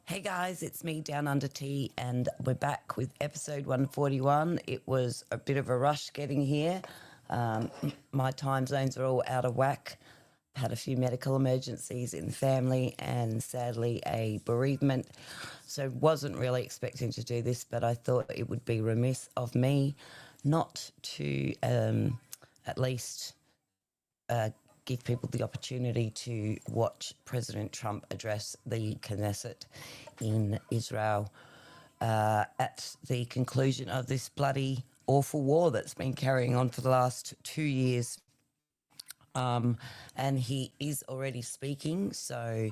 Hey guys, it's me, Down Under Tea, and we're back with episode 141. It was a bit of a rush getting here. My time zones are all out of whack. Had a few medical emergencies in the family and sadly a bereavement. So wasn't really expecting to do this, but I thought it would be remiss of me not to at least give people the opportunity to watch President Trump address the Knesset in Israel at the conclusion of this bloody awful war that's been carrying on for the last 2 years. And he is already speaking, so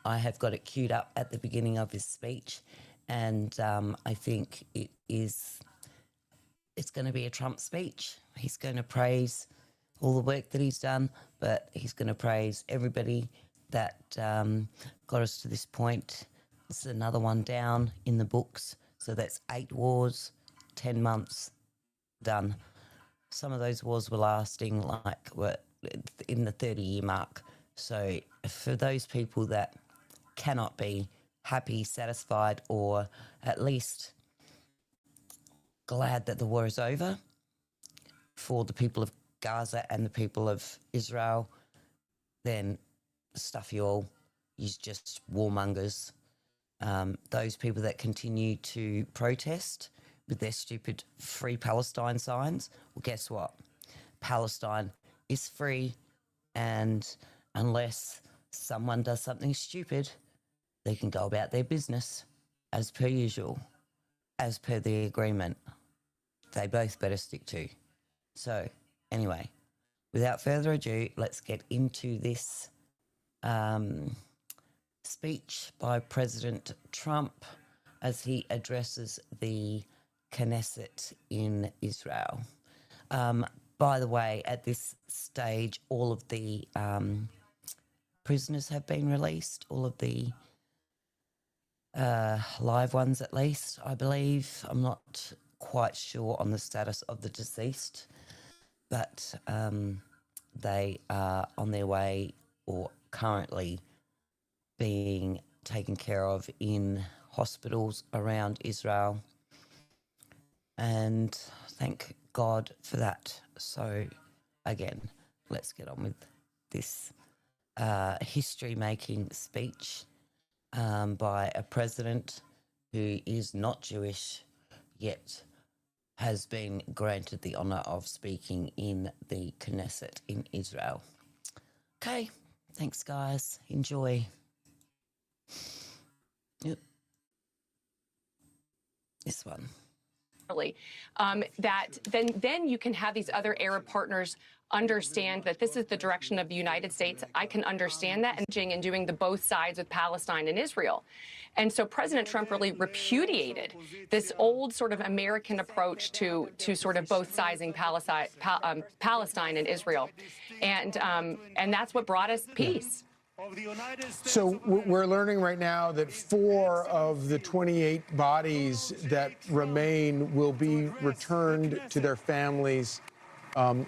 I have got it queued up at the beginning of his speech, and I think it's going to be a Trump speech. He's going to praise all the work that he's done, but he's going to praise everybody that got us to this point. This is another one down in the books. So that's 8 wars, 10 months, done. Some of those wars were lasting were in the 30-year mark. So for those people that cannot be happy, satisfied, or at least glad that the war is over, for the people of Gaza and the people of Israel, then stuff you all. You're just warmongers. Those people that continue to protest with their stupid Free Palestine signs, well, guess what? Palestine is free, and unless someone does something stupid, they can go about their business as per usual, as per the agreement they both better stick to. So anyway, without further ado, let's get into this speech by President Trump as he addresses the Knesset in Israel. By the way, at this stage, all of the prisoners have been released, all of the live ones at least, I believe. I'm not quite sure on the status of the deceased, but they are on their way or currently being taken care of in hospitals around Israel. And thank God for that. So again, let's get on with this history-making speech by a president who is not Jewish yet has been granted the honour of speaking in the Knesset in Israel. Okay, thanks guys. Enjoy. Yep. This one. That then you can have these other Arab partners understand that this is the direction of the United States. I can understand that, and doing the both sides with Palestine and Israel. And so President Trump really repudiated this old sort of American approach to sort of both sizing Palestine and Israel. And that's what brought us peace. So we're learning right now that 4 of the 28 bodies that remain will be returned to their families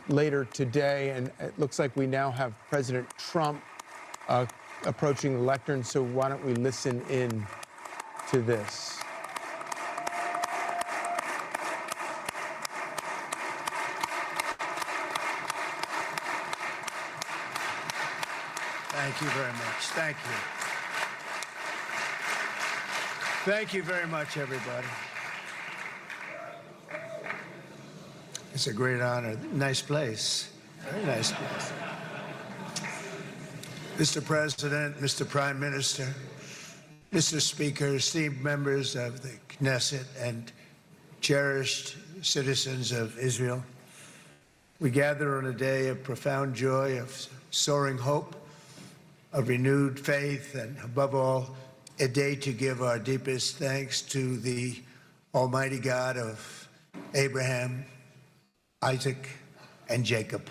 later today. And it looks like we now have President Trump approaching the lectern. So why don't we listen in to this? Thank you very much. Thank you. Thank you very much, everybody. It's a great honor. Nice place. Very nice place. Mr. President, Mr. Prime Minister, Mr. Speaker, esteemed members of the Knesset and cherished citizens of Israel, we gather on a day of profound joy, of soaring hope, of renewed faith, and above all, a day to give our deepest thanks to the Almighty God of Abraham, Isaac, and Jacob.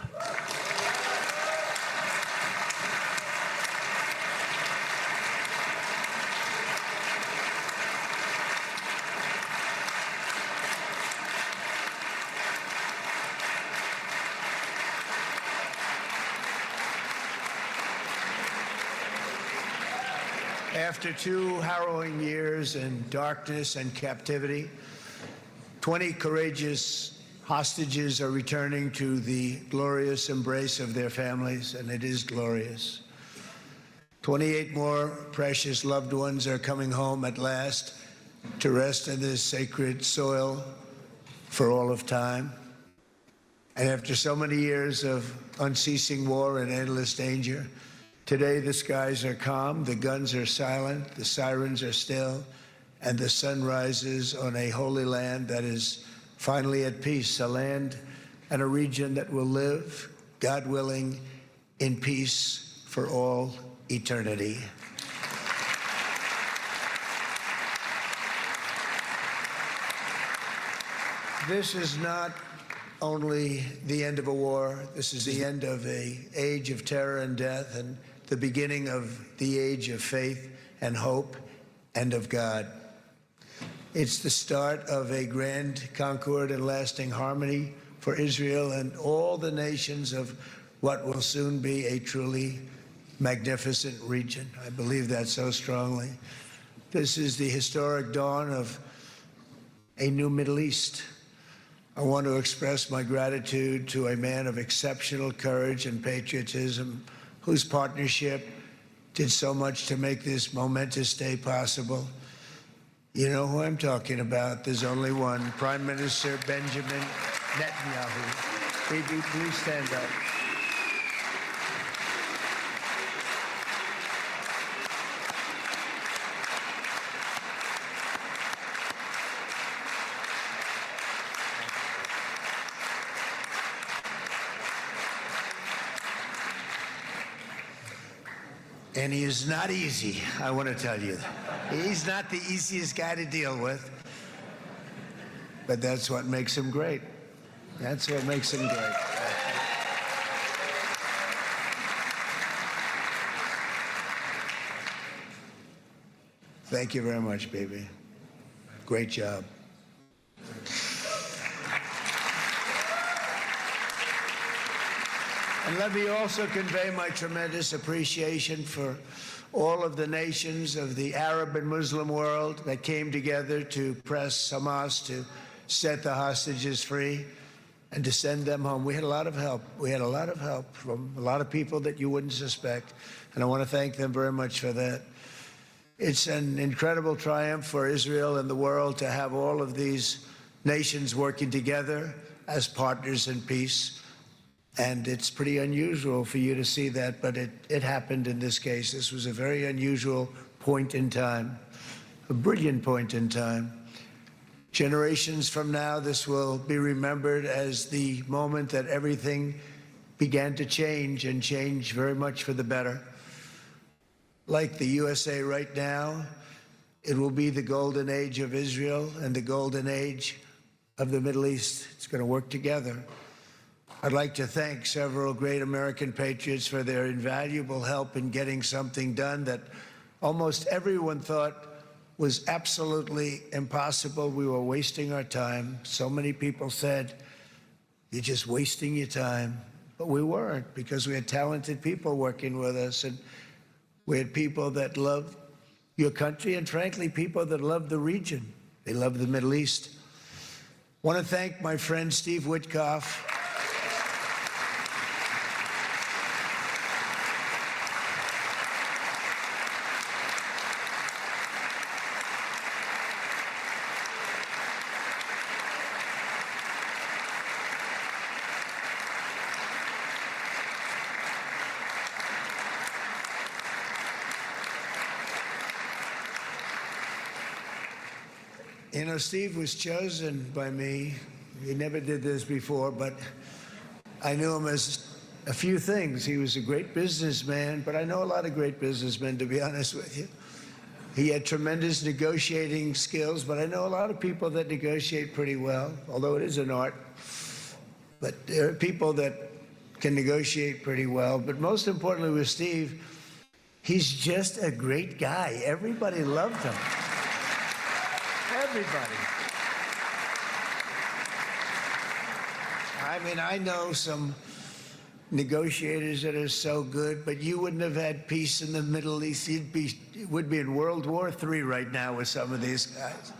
After 2 harrowing years in darkness and captivity, 20 courageous hostages are returning to the glorious embrace of their families, and it is glorious. 28 more precious loved ones are coming home at last to rest in this sacred soil for all of time. And after so many years of unceasing war and endless danger, today the skies are calm, the guns are silent, the sirens are still, and the sun rises on a holy land that is finally at peace, a land and a region that will live, God willing, in peace for all eternity. This is not only the end of a war, this is the end of an age of terror and death, and the beginning of the age of faith and hope and of God. It's the start of a grand concord and lasting harmony for Israel and all the nations of what will soon be a truly magnificent region. I believe that so strongly. This is the historic dawn of a new Middle East. I want to express my gratitude to a man of exceptional courage and patriotism, whose partnership did so much to make this momentous day possible. You know who I'm talking about. There's only one, Prime Minister Benjamin Netanyahu. Bibi, please stand up. And he is not easy, I want to tell you. He's not the easiest guy to deal with, but that's what makes him great. That's what makes him great. Thank you very much, baby. Great job. And let me also convey my tremendous appreciation for all of the nations of the Arab and Muslim world that came together to press Hamas to set the hostages free and to send them home. We had a lot of help. We had a lot of help from a lot of people that you wouldn't suspect, and I want to thank them very much for that. It's an incredible triumph for Israel and the world to have all of these nations working together as partners in peace. And it's pretty unusual for you to see that, but it happened in this case. This was a very unusual point in time, a brilliant point in time. Generations from now, this will be remembered as the moment that everything began to change, and change very much for the better. Like the USA right now, it will be the golden age of Israel and the golden age of the Middle East. It's going to work together. I'd like to thank several great American patriots for their invaluable help in getting something done that almost everyone thought was absolutely impossible. We were wasting our time. So many people said, "You're just wasting your time." But we weren't, because we had talented people working with us, and we had people that loved your country, and frankly, people that loved the region. They loved the Middle East. I want to thank my friend Steve Witkoff. You know, Steve was chosen by me. He never did this before, but I knew him as a few things. He was a great businessman, but I know a lot of great businessmen, to be honest with you. He had tremendous negotiating skills, but I know a lot of people that negotiate pretty well, although it is an art. But there are people that can negotiate pretty well. But most importantly with Steve, he's just a great guy. Everybody loved him. Everybody. I mean, I know some negotiators that are so good, but you wouldn't have had peace in the Middle East. It would be in World War III right now with some of these guys.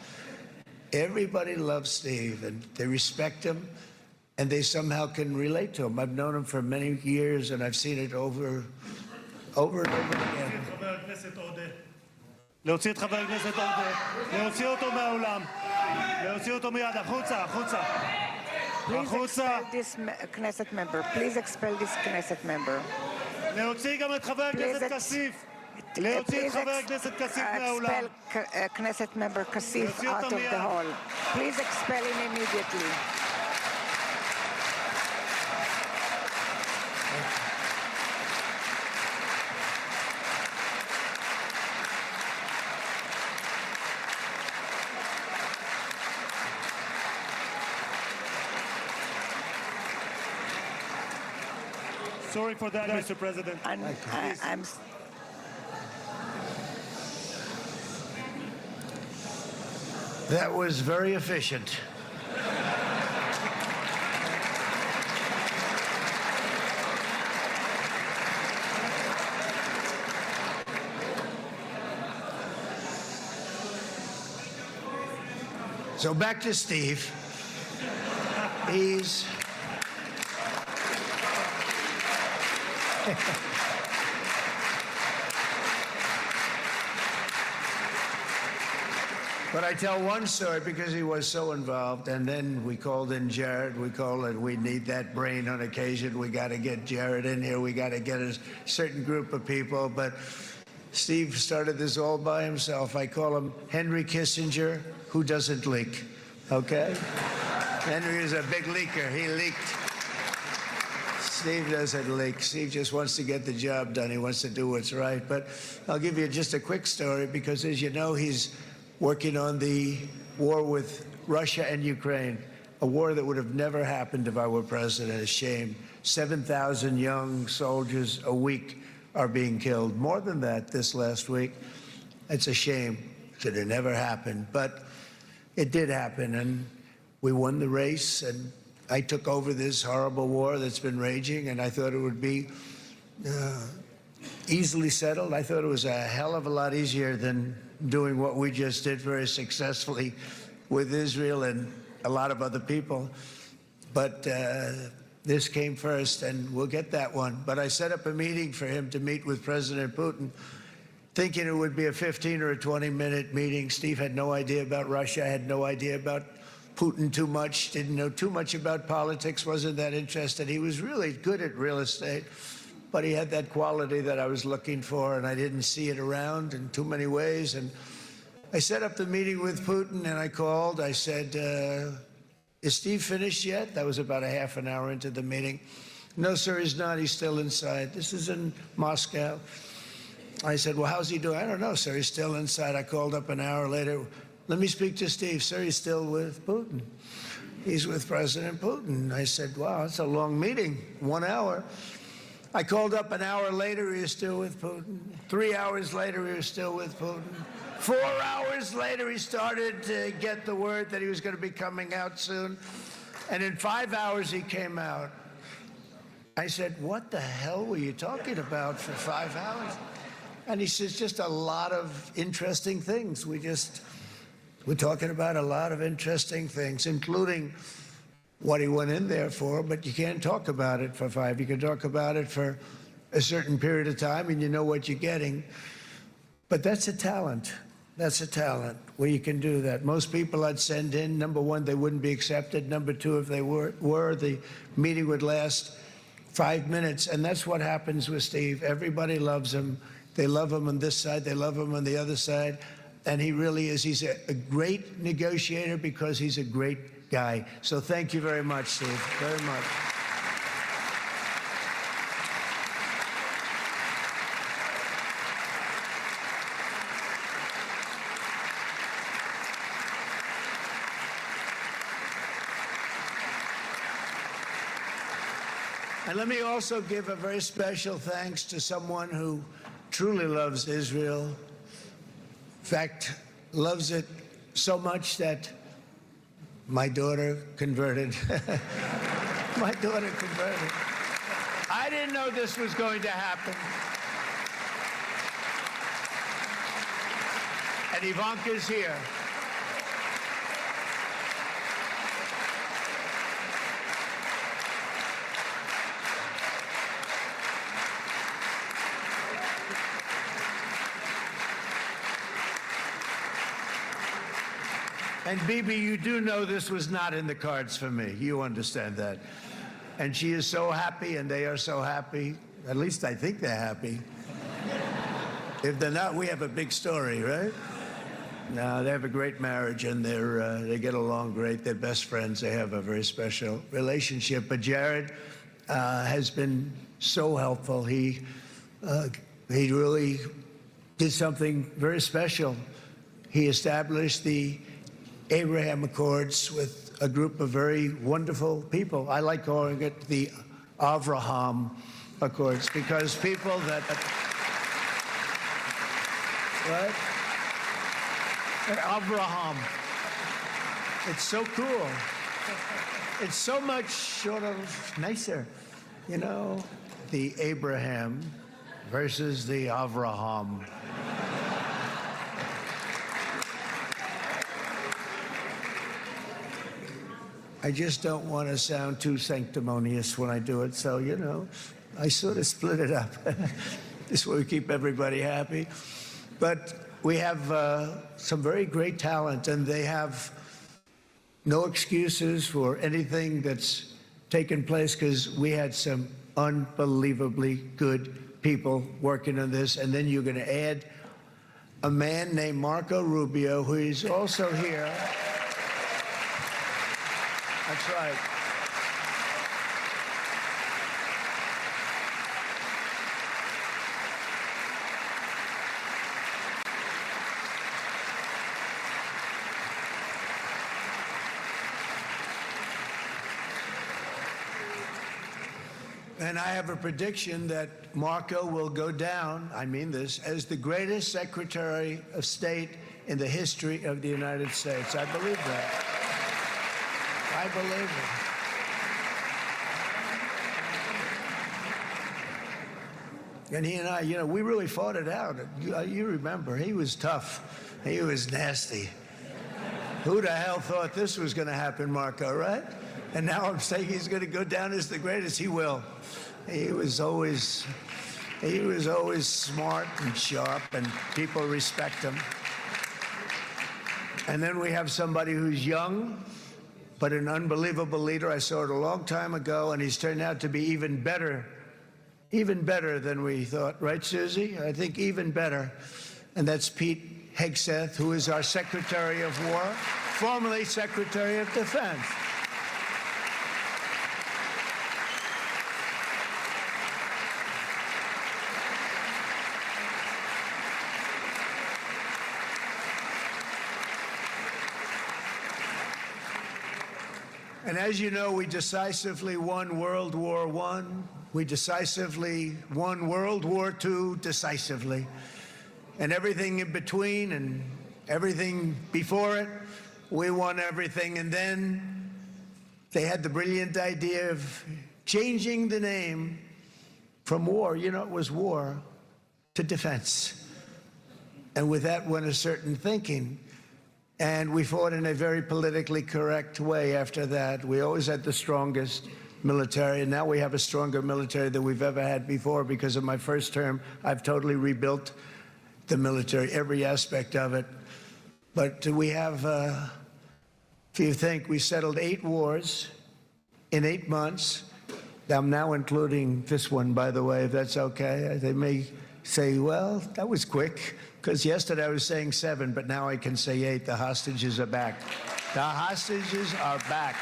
Everybody loves Steve, and they respect him, and they somehow can relate to him. I've known him for many years, and I've seen it over and over again. להוציא את חבר הכנסת עודה, להוציא אותו מהאולם, להוציא אותו מיד, החוצה, החוצה. Please expel this Knesset member. Please expel this Knesset member. להוציא גם את חבר הכנסת כסיף. להוציא את חבר הכנסת כסיף מהאולם. Expel Knesset member Kasif out of the hall. Please expel him immediately. Sorry for that, Mr. President. I'm That was very efficient. So back to Steve. He's But I tell one story because he was so involved, and then we called in Jared. We need that brain on occasion. We got to get Jared in here. We got to get a certain group of people. But Steve started this all by himself. I call him Henry Kissinger, who doesn't leak. Okay? Henry is a big leaker. He leaked. Steve doesn't leak. Steve just wants to get the job done. He wants to do what's right. But I'll give you just a quick story because, as you know, he's working on the war with Russia and Ukraine, a war that would have never happened if I were president. A shame. 7,000 young soldiers a week are being killed. More than that this last week. It's a shame. It should have never happened. But it did happen, and we won the race, and I took over this horrible war that's been raging, and I thought it would be easily settled. I thought it was a hell of a lot easier than doing what we just did very successfully with Israel and a lot of other people. But this came first, and we'll get that one. But I set up a meeting for him to meet with President Putin, thinking it would be a 15 or a 20-minute meeting. Steve had no idea about Russia, had no idea about Putin too much, didn't know too much about politics, wasn't that interested. He was really good at real estate, but he had that quality that I was looking for, and I didn't see it around in too many ways. And I set up the meeting with Putin, and I called. I said, is Steve finished yet? That was about a half an hour into the meeting. No, sir, he's not. He's still inside. This is in Moscow. I said, well, how's he doing? I don't know, sir. He's still inside. I called up an hour later. Let me speak to Steve. Sir, he's still with Putin. He's with President Putin. I said, wow, that's a long meeting, 1 hour. I called up an hour later, he was still with Putin. 3 hours later, he was still with Putin. 4 hours later, he started to get the word that he was going to be coming out soon. And in 5 hours, he came out. I said, what the hell were you talking about for 5 hours? And he says, just a lot of interesting things. We're talking about a lot of interesting things, including what he went in there for, but you can't talk about it for 5. You can talk about it for a certain period of time, and you know what you're getting. But that's a talent. That's a talent where you can do that. Most people I'd send in, number one, they wouldn't be accepted. Number two, if they were, the meeting would last 5 minutes. And that's what happens with Steve. Everybody loves him. They love him on this side. They love him on the other side. and he really is. He's a great negotiator because he's a great guy. So thank you very much, Steve, very much. And let me also give a very special thanks to someone who truly loves Israel. In fact, loves it so much that my daughter converted. My daughter converted. I didn't know this was going to happen. And Ivanka's here. And Bibi, you do know this was not in the cards for me. You understand that. And she is so happy, and they are so happy. At least I think they're happy. If they're not, we have a big story, right? No, they have a great marriage, and they get along great. They're best friends. They have a very special relationship. But Jared has been so helpful. He really did something very special. He established the Abraham Accords with a group of very wonderful people. I like calling it the Avraham Accords because people that... What? Avraham. It's so cool. It's so much sort of nicer, you know, the Abraham versus the Avraham. I just don't want to sound too sanctimonious when I do it, so, you know, I sort of split it up. This way we keep everybody happy. But we have some very great talent, and they have no excuses for anything that's taken place because we had some unbelievably good people working on this. And then you're going to add a man named Marco Rubio, who is also here. That's right. And I have a prediction that Marco will go down, I mean this, as the greatest Secretary of State in the history of the United States. I believe that. I believe it. And he and I, you know, we really fought it out. You remember, he was tough. He was nasty. Who the hell thought this was going to happen, Marco, right? And now I'm saying he's going to go down as the greatest. He will. He was always smart and sharp, and people respect him. And then we have somebody who's young, but an unbelievable leader. I saw it a long time ago, and he's turned out to be even better than we thought. Right, Susie? I think even better. And that's Pete Hegseth, who is our Secretary of War, formerly Secretary of Defense. And as you know, we decisively won World War I. We decisively won World War II decisively. And everything in between and everything before it, we won everything. And then they had the brilliant idea of changing the name from war, you know, it was war, to defense. And with that went a certain thinking. And we fought in a very politically correct way after that. We always had the strongest military, and now we have a stronger military than we've ever had before. Because of my first term, I've totally rebuilt the military, every aspect of it. But we have, if you think, we settled 8 wars in 8 months. I'm now including this one, by the way, if that's okay. They may say, well, that was quick, because yesterday I was saying 7, but now I can say 8. The hostages are back. The hostages are back.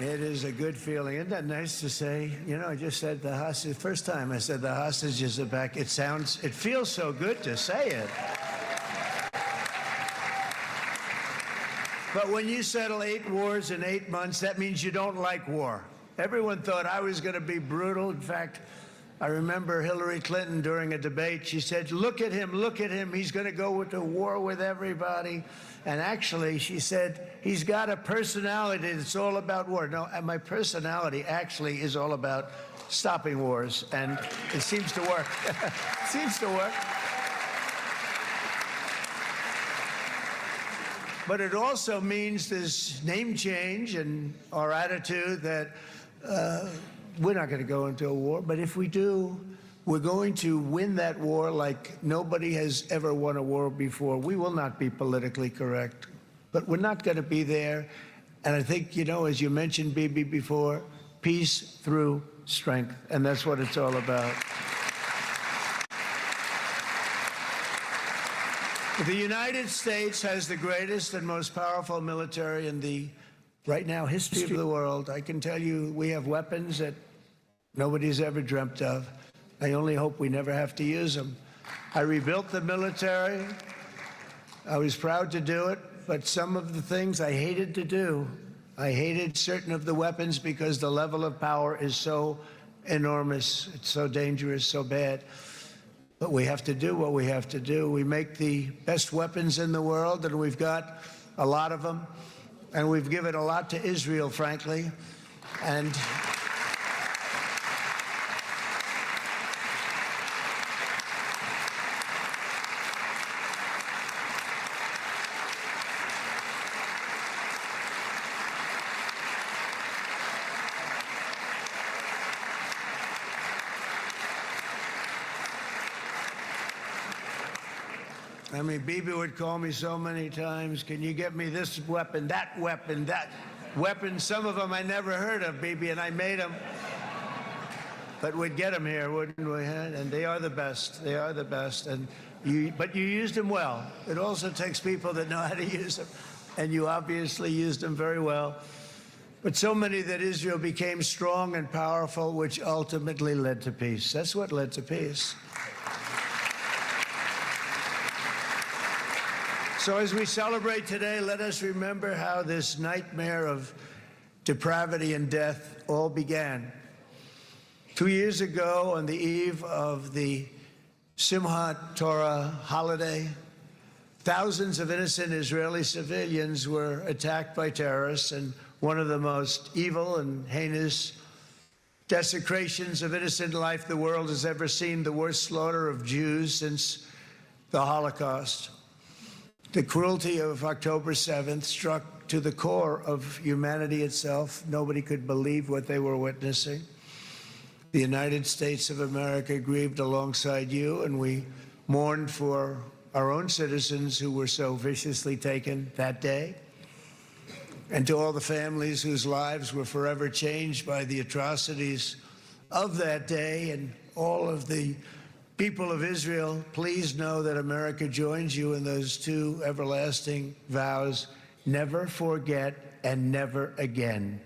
It is a good feeling. Isn't that nice to say? You know, I just said the hostage. First time I said the hostages are back. It feels so good to say it. But when you settle 8 wars in 8 months, that means you don't like war. Everyone thought I was going to be brutal. In fact, I remember Hillary Clinton during a debate, she said, look at him, he's going to go to war with everybody. And actually, she said, he's got a personality that's all about war. No, my personality actually is all about stopping wars, and it seems to work. It seems to work. But it also means this name change in our attitude that we're not going to go into a war, but if we do, we're going to win that war like nobody has ever won a war before. We will not be politically correct, but we're not going to be there. And I think, you know, as you mentioned, Bibi, before, peace through strength, and that's what it's all about. The United States has the greatest and most powerful military in the, right now, history of the world. I can tell you we have weapons that nobody's ever dreamt of. I only hope we never have to use them. I rebuilt the military. I was proud to do it, but some of the things I hated to do. I hated certain of the weapons because the level of power is so enormous. It's so dangerous, so bad. But we have to do what we have to do. We make the best weapons in the world, and we've got a lot of them. And we've given a lot to Israel, frankly. And I mean, Bibi would call me so many times, can you get me this weapon, that weapon, that weapon? Some of them I never heard of, Bibi, and I made them. But we'd get them here, wouldn't we? And they are the best. They are the best. But you used them well. It also takes people that know how to use them. And you obviously used them very well. But so many that Israel became strong and powerful, which ultimately led to peace. That's what led to peace. So as we celebrate today, let us remember how this nightmare of depravity and death all began. 2 years ago, on the eve of the Simchat Torah holiday, thousands of innocent Israeli civilians were attacked by terrorists, and one of the most evil and heinous desecrations of innocent life the world has ever seen, the worst slaughter of Jews since the Holocaust. The cruelty of October 7th struck to the core of humanity itself. Nobody could believe what they were witnessing. The United States of America grieved alongside you, and we mourned for our own citizens who were so viciously taken that day. And to all the families whose lives were forever changed by the atrocities of that day, and all of the people of Israel, please know that America joins you in those two everlasting vows: never forget and never again.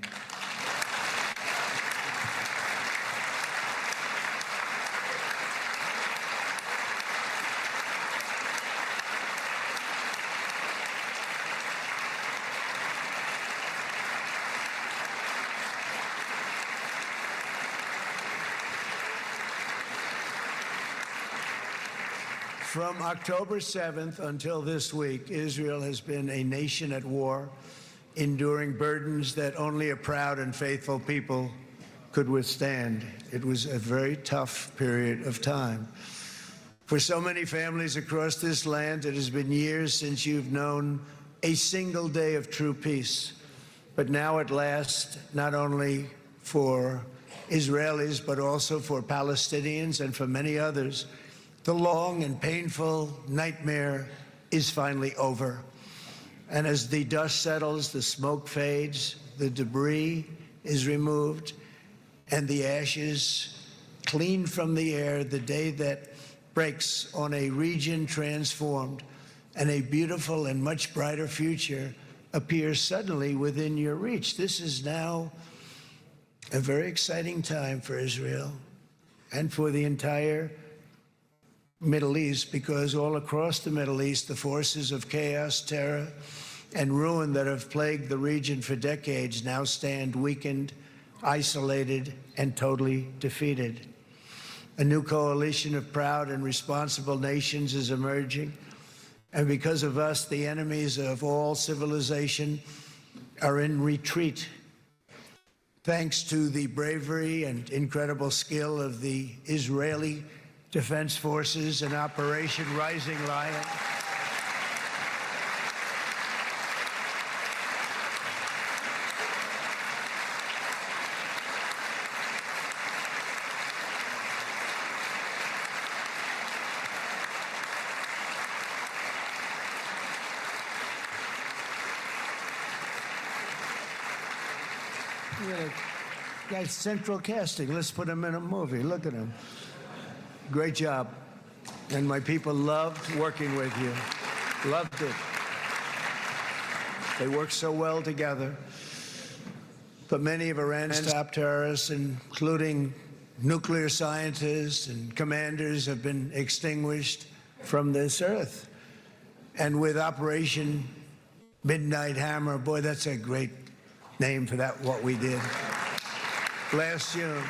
From October 7th until this week, Israel has been a nation at war, enduring burdens that only a proud and faithful people could withstand. It was a very tough period of time. For so many families across this land, it has been years since you've known a single day of true peace. but now at last, not only for Israelis, but also for Palestinians and for many others, the long and painful nightmare is finally over. And as the dust settles, the smoke fades, the debris is removed, and the ashes cleaned from the air, the day that breaks on a region transformed, and a beautiful and much brighter future appears suddenly within your reach. This is now a very exciting time for Israel and for the entire Middle East, because all across the Middle East, the forces of chaos, terror, and ruin that have plagued the region for decades now stand weakened, isolated, and totally defeated. A new coalition of proud and responsible nations is emerging, and because of us, the enemies of all civilization are in retreat. Thanks to the bravery and incredible skill of the Israeli Defense Forces and Operation Rising Lion, guy's central casting. Let's put him in a movie. Look at him. Great job. And my people loved working with you. Loved it. They worked so well together. But many of Iran's top terrorists, including nuclear scientists and commanders, have been extinguished from this earth. And with Operation Midnight Hammer, boy, that's a great name for that, what we did. Last June,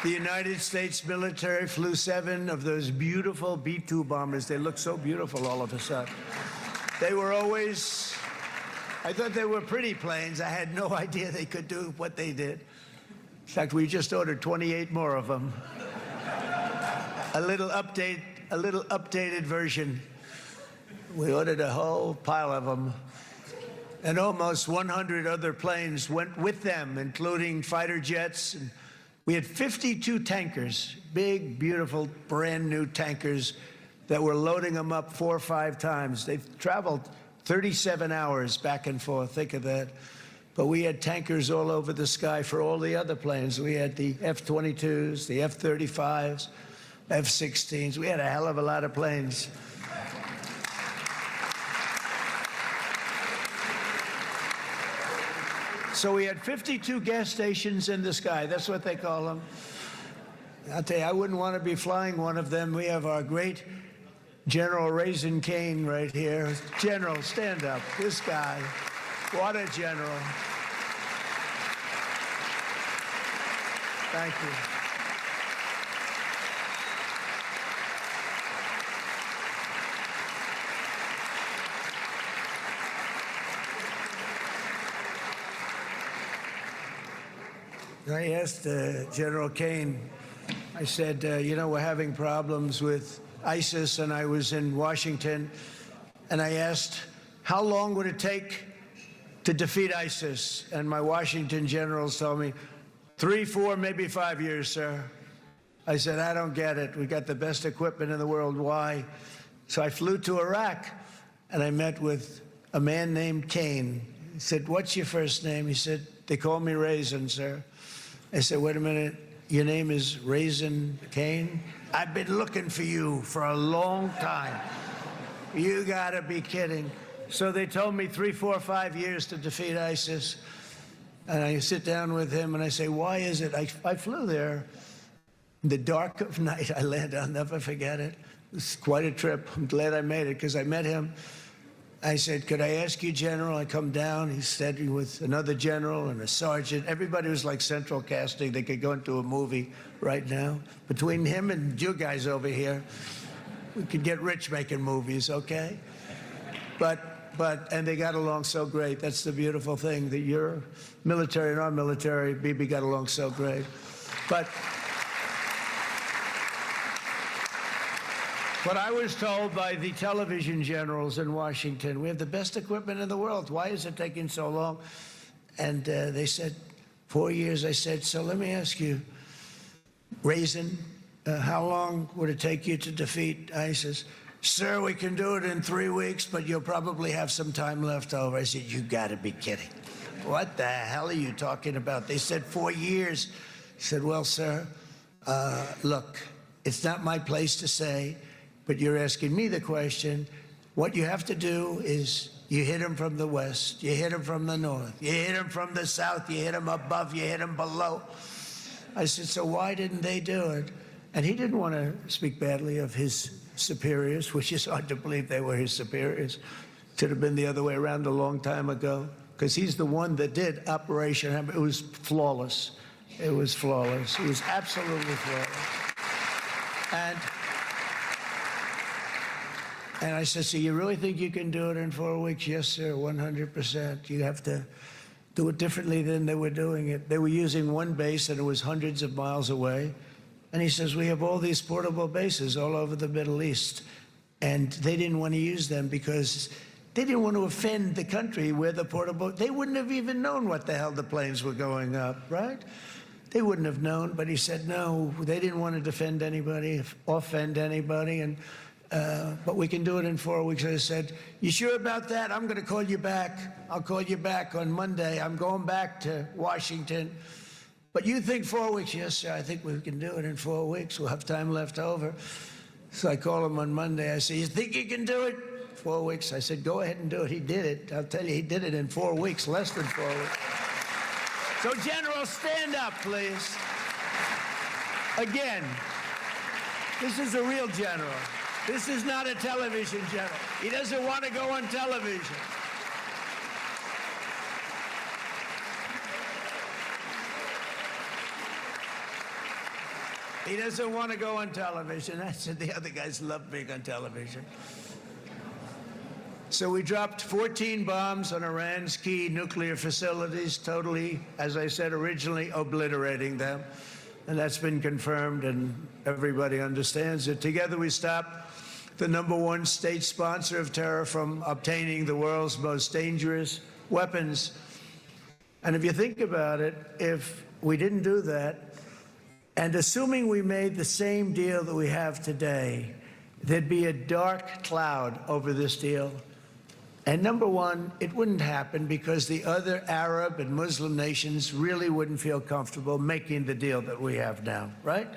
the United States military flew 7 of those beautiful B-2 bombers. They look so beautiful all of a sudden. They were always, I thought they were pretty planes. I had no idea they could do what they did. In fact, we just ordered 28 more of them. A little updated version. We ordered a whole pile of them. And almost 100 other planes went with them, including fighter jets. And we had 52 tankers, big, beautiful, brand new tankers that were loading them up 4 or 5 times. They've traveled 37 hours back and forth. Think of that. But we had tankers all over the sky for all the other planes. We had the F-22s, the F-35s, F-16s. We had a hell of a lot of planes. So we had 52 gas stations in the sky. That's what they call them. I'll tell you, I wouldn't want to be flying one of them. We have our great General Raisin Cain right here. General, stand up. This guy, what a general. Thank you. I asked General Cain, I said, you know, we're having problems with ISIS, and I was in Washington, and I asked, how long would it take to defeat ISIS? And my Washington generals told me, 3, 4, maybe 5 years, sir. I said, I don't get it. We got the best equipment in the world. Why? So I flew to Iraq, and I met with a man named Cain. He said, what's your first name? He said, they call me Raisin, sir. I said, wait a minute, your name is Raisin Cain? I've been looking for you for a long time. You gotta be kidding. So they told me 3, 4, 5 years to defeat ISIS. And I sit down with him and I say, why is it? I flew there in the dark of night. I landed, I'll never forget it. It was quite a trip. I'm glad I made it because I met him. I said, could I ask you, General? I come down. He's standing with another general and a sergeant. Everybody was like central casting. They could go into a movie right now. Between him and you guys over here, we could get rich making movies, okay? And they got along so great. That's the beautiful thing, that your military and our military, Bibi, got along so great. But But I was told by the television generals in Washington, we have the best equipment in the world. Why is it taking so long? And they said, 4 years. I said, so let me ask you, Raisin, how long would it take you to defeat ISIS? Sir, we can do it in 3 weeks, but you'll probably have some time left over. I said, you gotta be kidding. What the hell are you talking about? They said 4 years. I said, well, sir, look, it's not my place to say, but you're asking me the question. What you have to do is you hit him from the west, you hit him from the north, you hit him from the south, you hit him above, you hit him below. I said, so why didn't they do it? And he didn't want to speak badly of his superiors, which is hard to believe they were his superiors. Should have been the other way around a long time ago, because he's the one that did Operation Hammer. It was flawless. It was flawless. It was absolutely flawless. And I said, so you really think you can do it in 4 weeks? Yes, sir, 100%. You have to do it differently than they were doing it. They were using one base, and it was hundreds of miles away. And he says, we have all these portable bases all over the Middle East. And they didn't want to use them because they didn't want to offend the country where the portable, they wouldn't have even known what the hell the planes were going up, right? They wouldn't have known, but he said, no, they didn't want to defend anybody, offend anybody, and but we can do it in 4 weeks. I said, you sure about that? I'm going to call you back. I'll call you back on Monday. I'm going back to Washington. But you think 4 weeks? Yes, sir, I think we can do it in 4 weeks. We'll have time left over. So I call him on Monday. I say, you think you can do it? 4 weeks. I said, go ahead and do it. He did it. I'll tell you, he did it in 4 weeks, less than 4 weeks. So, General, stand up, please. Again, this is a real general. This is not a television general. He doesn't want to go on television. He doesn't want to go on television. I said the other guys love being on television. So we dropped 14 bombs on Iran's key nuclear facilities, totally, as I said originally, obliterating them. And that's been confirmed, and everybody understands it. Together we stopped the #1 state sponsor of terror from obtaining the world's most dangerous weapons. And if you think about it, if we didn't do that, and assuming we made the same deal that we have today, there'd be a dark cloud over this deal. And #1, it wouldn't happen because the other Arab and Muslim nations really wouldn't feel comfortable making the deal that we have now, right?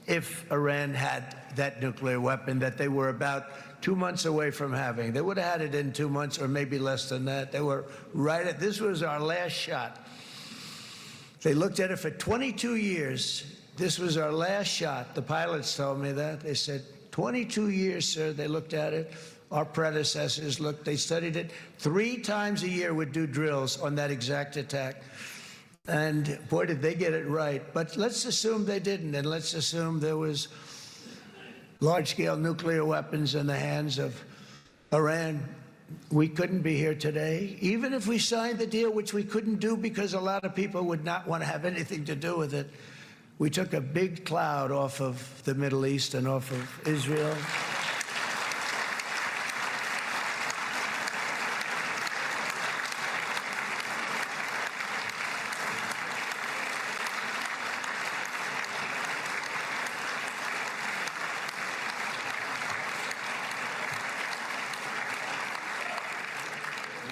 If Iran had that nuclear weapon that they were about 2 months away from having. They would have had it in 2 months or maybe less than that. They were right at, this was our last shot. They looked at it for 22 years. This was our last shot. The pilots told me that. They said, 22 years, sir, they looked at it. Our predecessors looked, they studied it. 3 times a year would do drills on that exact attack. And boy, did they get it right. But let's assume they didn't, and let's assume there was large-scale nuclear weapons in the hands of Iran. We couldn't be here today. Even if we signed the deal, which we couldn't do because a lot of people would not want to have anything to do with it, we took a big cloud off of the Middle East and off of Israel.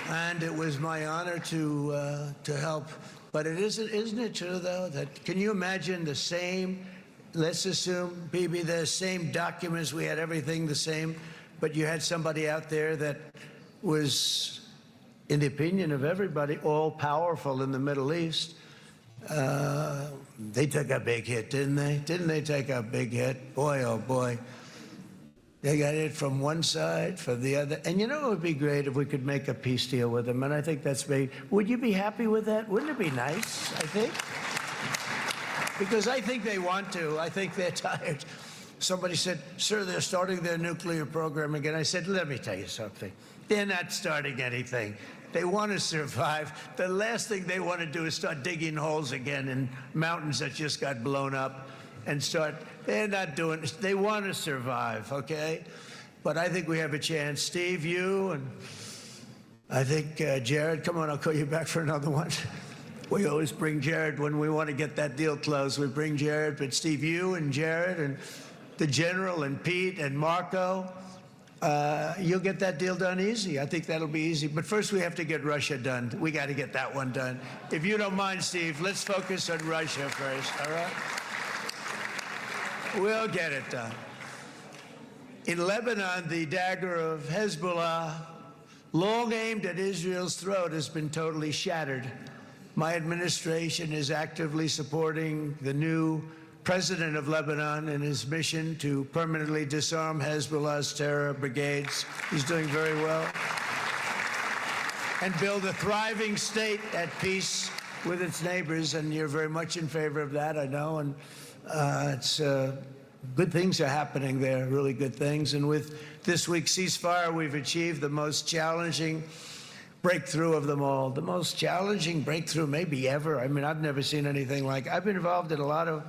And it was my honor to help. But it isn't it true, though, that can you imagine the same, let's assume, Bibi, the same documents, we had everything the same, but you had somebody out there that was, in the opinion of everybody, all-powerful in the Middle East. They took a big hit, didn't they? Didn't they take a big hit? Boy, oh boy. They got it from one side, from the other. And you know, it would be great if we could make a peace deal with them. And I think that's big. Would you be happy with that? Wouldn't it be nice, I think? Because I think they want to. I think they're tired. Somebody said, sir, they're starting their nuclear program again. I said, let me tell you something. They're not starting anything. They want to survive. The last thing they want to do is start digging holes again in mountains that just got blown up and start They're not doing it. They want to survive, okay? But I think we have a chance. Steve, you, and I think Jared, come on, I'll call you back for another one. We always bring Jared when we want to get that deal closed. We bring Jared, but Steve, you and Jared and the General and Pete and Marco, you'll get that deal done easy. I think that'll be easy. But first we have to get Russia done. We got to get that one done. If you don't mind, Steve, let's focus on Russia first, all right? We'll get it done. In Lebanon, the dagger of Hezbollah, long aimed at Israel's throat, has been totally shattered. My administration is actively supporting the new president of Lebanon in his mission to permanently disarm Hezbollah's terror brigades. He's doing very well. And build a thriving state at peace with its neighbors. And you're very much in favor of that, I know. And it's good things are happening there, really good things. And with this week's ceasefire, we've achieved the most challenging breakthrough of them all. The most challenging breakthrough maybe ever. I mean, I've never seen anything like. I've been involved in a lot of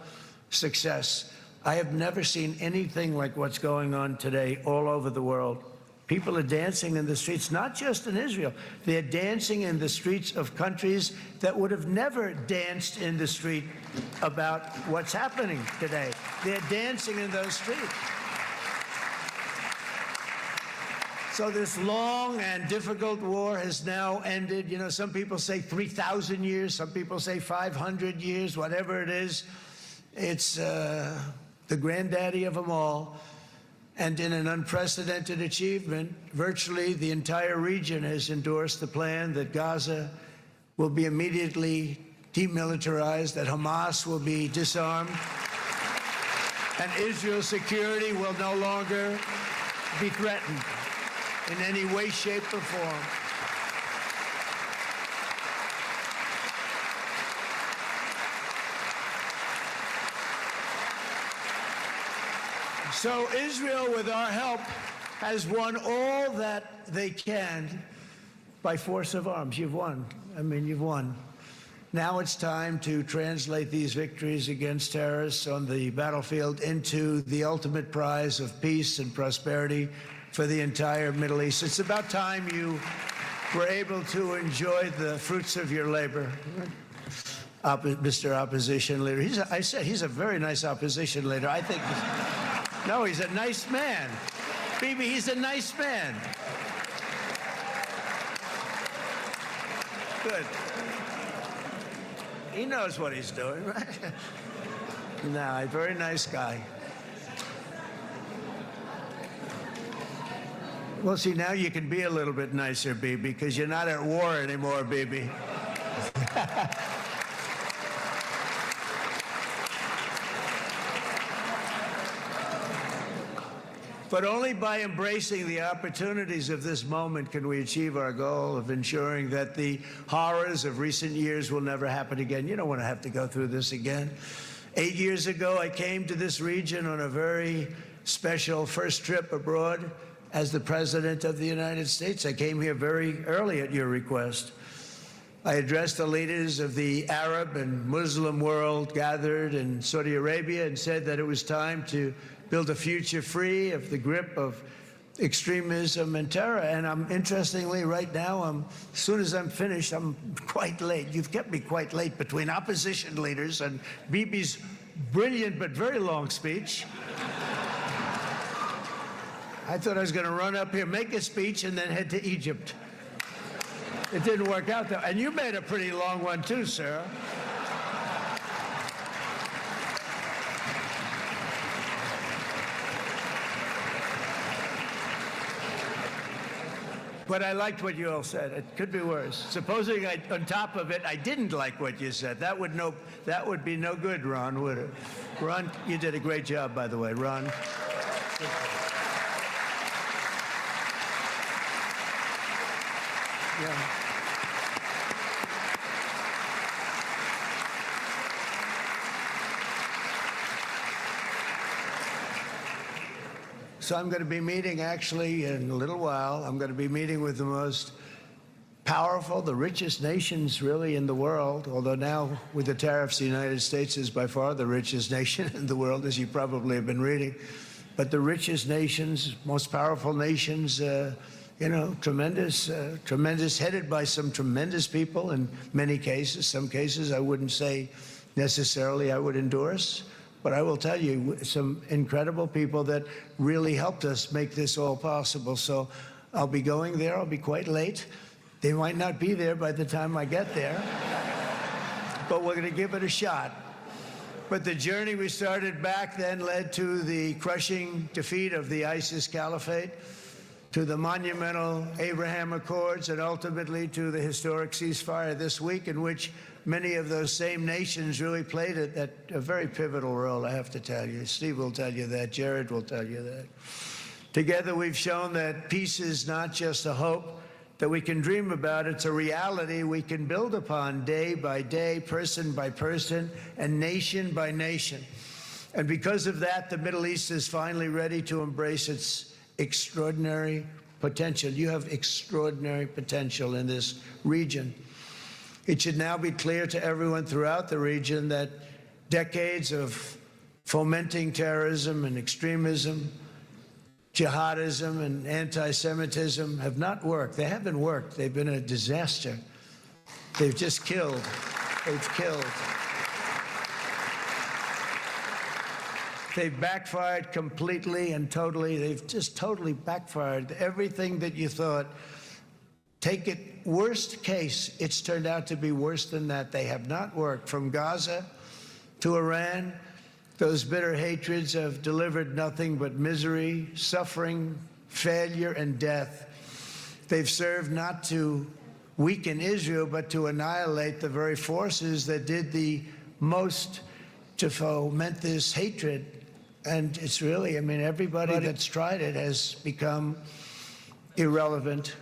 success. I have never seen anything like what's going on today all over the world. People are dancing in the streets, not just in Israel. They're dancing in the streets of countries that would have never danced in the street about what's happening today. They're dancing in those streets. So this long and difficult war has now ended. You know, some people say 3,000 years, some people say 500 years, whatever it is. It's the granddaddy of them all. And in an unprecedented achievement, virtually the entire region has endorsed the plan that Gaza will be immediately demilitarized, that Hamas will be disarmed, and Israel's security will no longer be threatened in any way, shape, or form. So Israel, with our help, has won all that they can by force of arms. You've won. I mean, you've won. Now it's time to translate these victories against terrorists on the battlefield into the ultimate prize of peace and prosperity for the entire Middle East. It's about time you were able to enjoy the fruits of your labor. Mr. Opposition Leader. I said he's a very nice opposition leader. I think. No, he's a nice man. Bibi, he's a nice man. Good. He knows what he's doing, right? No, a very nice guy. Well, see, now you can be a little bit nicer, Bibi, because you're not at war anymore, Bibi. But only by embracing the opportunities of this moment can we achieve our goal of ensuring that the horrors of recent years will never happen again. You don't want to have to go through this again. 8 years ago, I came to this region on a very special first trip abroad as the President of the United States. I came here very early at your request. I addressed the leaders of the Arab and Muslim world gathered in Saudi Arabia and said that it was time to build a future free of the grip of extremism and terror. And interestingly, right now, as soon as I'm finished, I'm quite late. You've kept me quite late between opposition leaders and Bibi's brilliant but very long speech. I thought I was going to run up here, make a speech, and then head to Egypt. It didn't work out, though. And you made a pretty long one, too, Sarah. But I liked what you all said. It could be worse. Supposing on top of it, I didn't like what you said. That would be no good, Ron, would it? Ron, you did a great job, by the way, Ron. Yeah. So I'm going to be meeting, actually, in a little while, I'm going to be meeting with the most powerful, the richest nations really in the world, although now with the tariffs, the United States is by far the richest nation in the world, as you probably have been reading. But the richest nations, most powerful nations, tremendous, headed by some tremendous people in many cases. Some cases I wouldn't say necessarily I would endorse, but I will tell you some incredible people that really helped us make this all possible. So I'll be going there. I'll be quite late. They might not be there by the time I get there, but we're going to give it a shot. But the journey we started back then led to the crushing defeat of the ISIS caliphate, to the monumental Abraham Accords, and ultimately to the historic ceasefire this week, in which many of those same nations really played a very pivotal role, I have to tell you. Steve will tell you that. Jared will tell you that. Together, we've shown that peace is not just a hope that we can dream about. It's a reality we can build upon day by day, person by person, and nation by nation. And because of that, the Middle East is finally ready to embrace its extraordinary potential. You have extraordinary potential in this region. It should now be clear to everyone throughout the region that decades of fomenting terrorism and extremism, jihadism and anti-Semitism have not worked. They haven't worked. They've been a disaster. They've just killed. They've killed. They've backfired completely and totally. They've just totally backfired. Everything that you thought, take it worst case, it's turned out to be worse than that. They have not worked. From Gaza to Iran, those bitter hatreds have delivered nothing but misery, suffering, failure, and death. They've served not to weaken Israel, but to annihilate the very forces that did the most to foment this hatred. And it's really, I mean, everybody that's tried it has become irrelevant.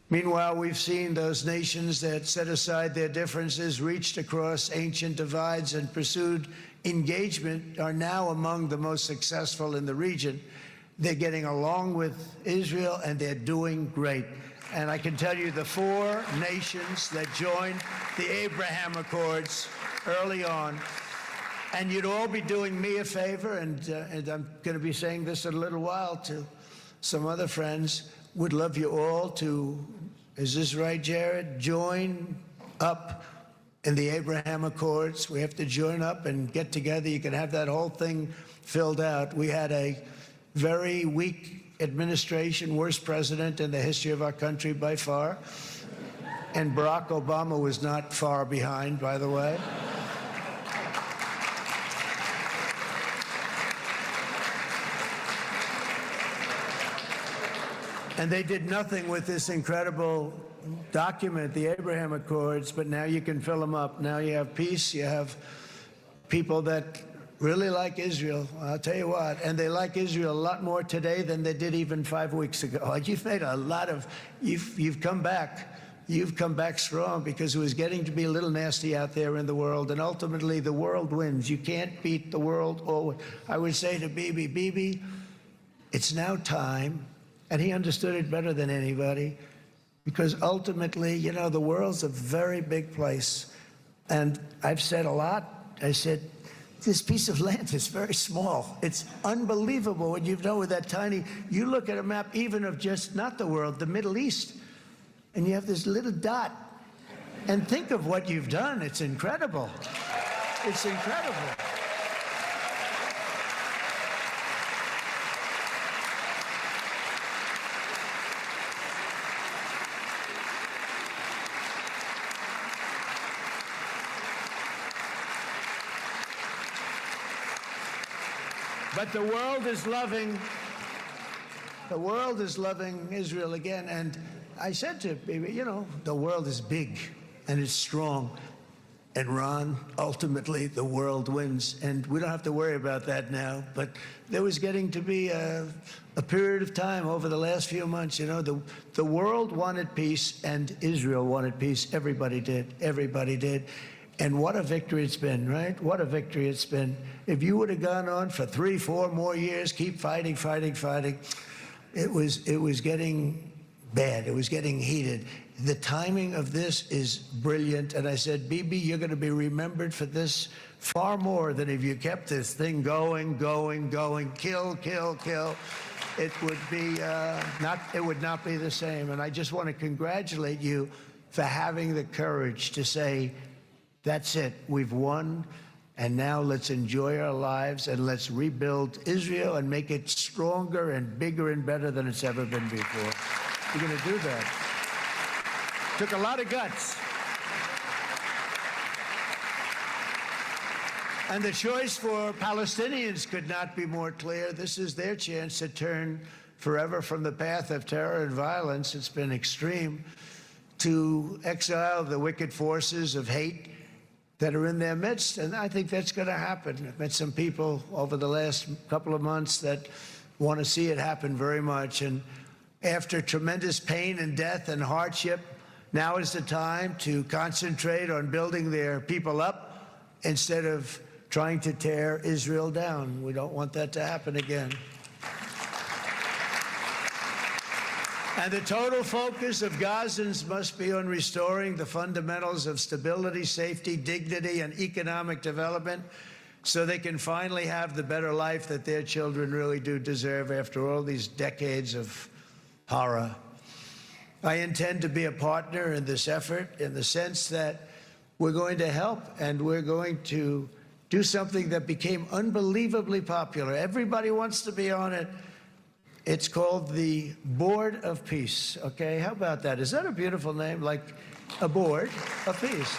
Meanwhile, we've seen those nations that set aside their differences, reached across ancient divides, and pursued engagement are now among the most successful in the region. They're getting along with Israel, and they're doing great. And I can tell you the 4 nations that joined the Abraham Accords early on, and you'd all be doing me a favor, and I'm going to be saying this in a little while to some other friends, would love you all to, is this right, Jared? Join up in the Abraham Accords. We have to join up and get together. You can have that whole thing filled out. We had a very weak administration, worst president in the history of our country by far. And Barack Obama was not far behind, by the way. And they did nothing with this incredible document, the Abraham Accords, but now you can fill them up. Now you have peace, you have people that really like Israel. I'll tell you what, and they like Israel a lot more today than they did even 5 weeks ago. You've made a lot of, you've come back. You've come back strong, because it was getting to be a little nasty out there in the world, and ultimately the world wins. You can't beat the world always. I would say to Bibi, it's now time. And he understood it better than anybody, because ultimately, you know, the world's a very big place. And I've said a lot. I said, this piece of land is very small. It's unbelievable what you've done with that tiny, you look at a map even of just not the world, the Middle East, and you have this little dot. And think of what you've done. It's incredible. It's incredible. But the world is loving Israel again. And I said to Bibi, you know, the world is big and it's strong. And Ron, ultimately, the world wins. And we don't have to worry about that now. But there was getting to be a period of time over the last few months, you know, the world wanted peace and Israel wanted peace. Everybody did. Everybody did. And what a victory it's been, right? What a victory it's been. If you would have gone on for 3, 4 more years, keep fighting, it was getting bad. It was getting heated. the timing of this is brilliant. And I said, Bibi, you're going to be remembered for this far more than if you kept this thing going, kill, kill, kill. It would be it would not be the same. And I just want to congratulate you for having the courage to say, that's it, we've won, and now let's enjoy our lives and let's rebuild Israel and make it stronger and bigger and better than it's ever been before. You're going to do that. Took a lot of guts. And the choice for Palestinians could not be more clear. This is their chance to turn forever from the path of terror and violence. It's been extreme, to exile the wicked forces of hate that are in their midst. And I think that's going to happen. I've met some people over the last couple of months that want to see it happen very much. And after tremendous pain and death and hardship, now is the time to concentrate on building their people up instead of trying to tear Israel down. We don't want that to happen again. And the total focus of Gazans must be on restoring the fundamentals of stability, safety, dignity, and economic development so they can finally have the better life that their children really do deserve after all these decades of horror. I intend to be a partner in this effort in the sense that we're going to help and we're going to do something that became unbelievably popular. Everybody wants to be on it. It's called the Board of Peace, okay? How about that? Is that a beautiful name? Like a board of peace.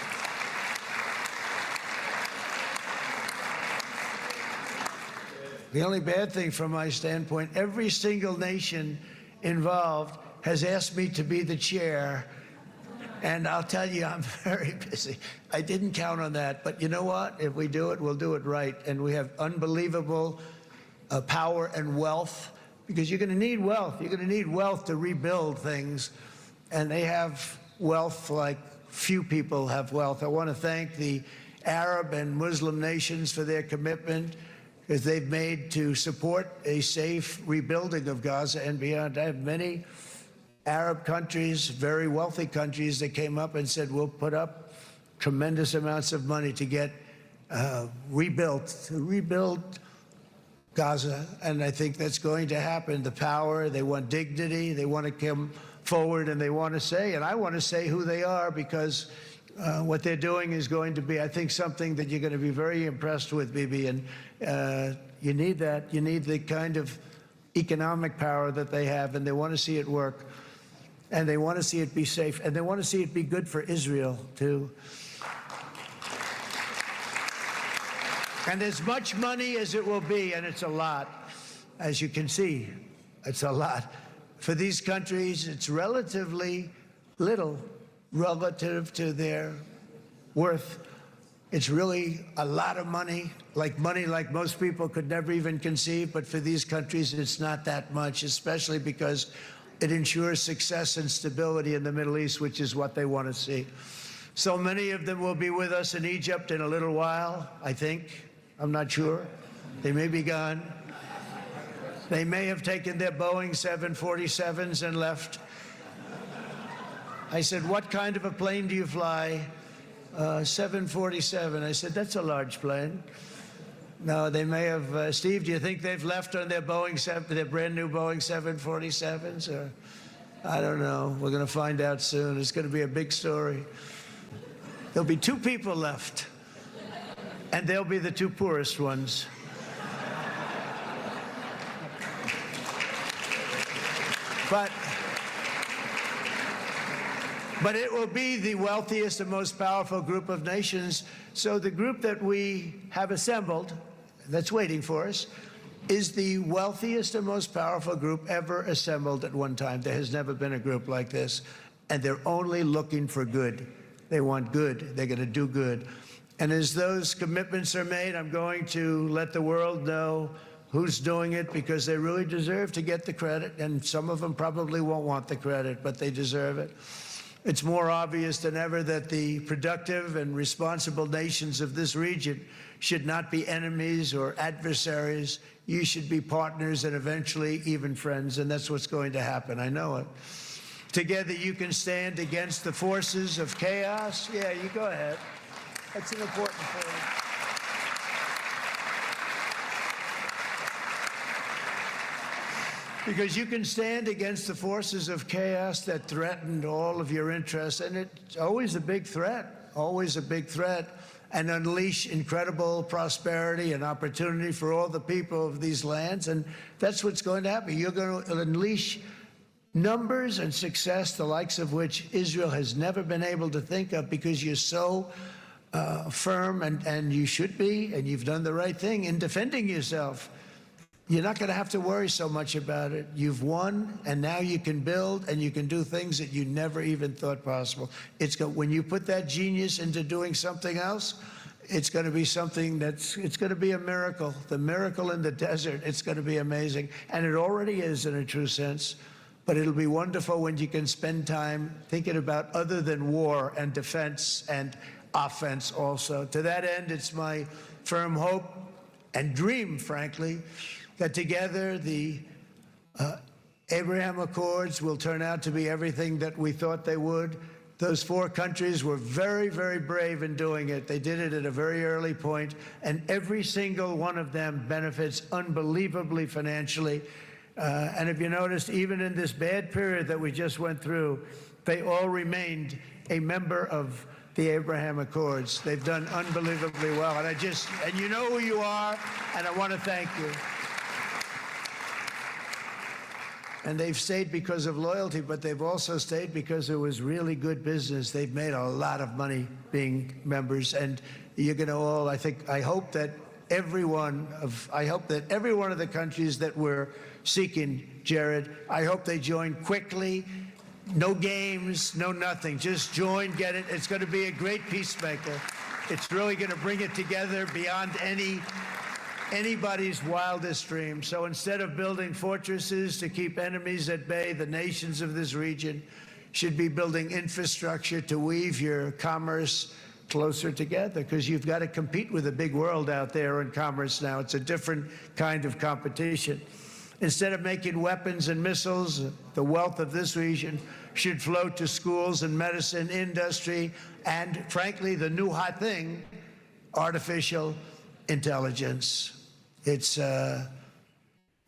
The only bad thing from my standpoint, every single nation involved has asked me to be the chair, and I'll tell you, I'm very busy. I didn't count on that, but you know what? If we do it, we'll do it right, and we have unbelievable power and wealth, because you're going to need wealth. You're going to need wealth to rebuild things, and they have wealth like few people have wealth. I want to thank the Arab and Muslim nations for their commitment as they've made to support a safe rebuilding of Gaza and beyond. I have many Arab countries, very wealthy countries, that came up and said, we'll put up tremendous amounts of money to get rebuild Gaza. And I think that's going to happen. The power, they want dignity, they want to come forward, and they want to say, and I want to say who they are, because what they're doing is going to be, I think, something that you're going to be very impressed with, Bibi. And you need that. You need the kind of economic power that they have, and they want to see it work. And they want to see it be safe, and they want to see it be good for Israel, too. And as much money as it will be, and it's a lot, as you can see, it's a lot. For these countries, it's relatively little relative to their worth. It's really a lot of money like most people could never even conceive, but for these countries, it's not that much, especially because it ensures success and stability in the Middle East, which is what they want to see. So many of them will be with us in Egypt in a little while, I think. I'm not sure. They may be gone. They may have taken their Boeing 747s and left. I said, what kind of a plane do you fly? 747. I said, that's a large plane. No, they may have. Steve, do you think they've left on their their brand new Boeing 747s? Or I don't know. We're going to find out soon. It's going to be a big story. There'll be 2 people left, and they'll be the 2 poorest ones. But it will be the wealthiest and most powerful group of nations. So the group that we have assembled, that's waiting for us, is the wealthiest and most powerful group ever assembled at one time. There has never been a group like this. And they're only looking for good. They want good. They're going to do good. And as those commitments are made, I'm going to let the world know who's doing it, because they really deserve to get the credit. And some of them probably won't want the credit, but they deserve it. It's more obvious than ever that the productive and responsible nations of this region should not be enemies or adversaries. You should be partners and eventually even friends, and that's what's going to happen. I know it. Together you can stand against the forces of chaos. Yeah, you go ahead. That's an important point. Because you can stand against the forces of chaos that threatened all of your interests, and it's always a big threat, and unleash incredible prosperity and opportunity for all the people of these lands, and that's what's going to happen. You're going to unleash numbers and success, the likes of which Israel has never been able to think of, because you're so firm, and you should be, and you've done the right thing in defending yourself. You're not going to have to worry so much about it. You've won, and now you can build, and you can do things that you never even thought possible. When you put that genius into doing something else, it's going to be something it's going to be a miracle. The miracle in the desert, it's going to be amazing. And it already is in a true sense. But it'll be wonderful when you can spend time thinking about other than war and defense and offense also. To that end, it's my firm hope and dream, frankly, that together the Abraham Accords will turn out to be everything that we thought they would. Those four countries were very, very brave in doing it. They did it at a very early point, and every single one of them benefits unbelievably financially. And if you noticed, even in this bad period that we just went through, they all remained a member of the Abraham Accords. They've done unbelievably well. And you know who you are, and I want to thank you. And they've stayed because of loyalty, but they've also stayed because it was really good business. They've made a lot of money being members, and you're going to all, I hope that every one of the countries that we're seeking, Jared, I hope they join quickly. No games, no nothing. Just join, get it. It's going to be a great peacemaker. It's really going to bring it together beyond anybody's wildest dream. So instead of building fortresses to keep enemies at bay, the nations of this region should be building infrastructure to weave your commerce closer together, because you've got to compete with the big world out there in commerce now. It's a different kind of competition. Instead of making weapons and missiles, the wealth of this region should flow to schools and medicine, industry, and frankly, the new hot thing, artificial intelligence. It's a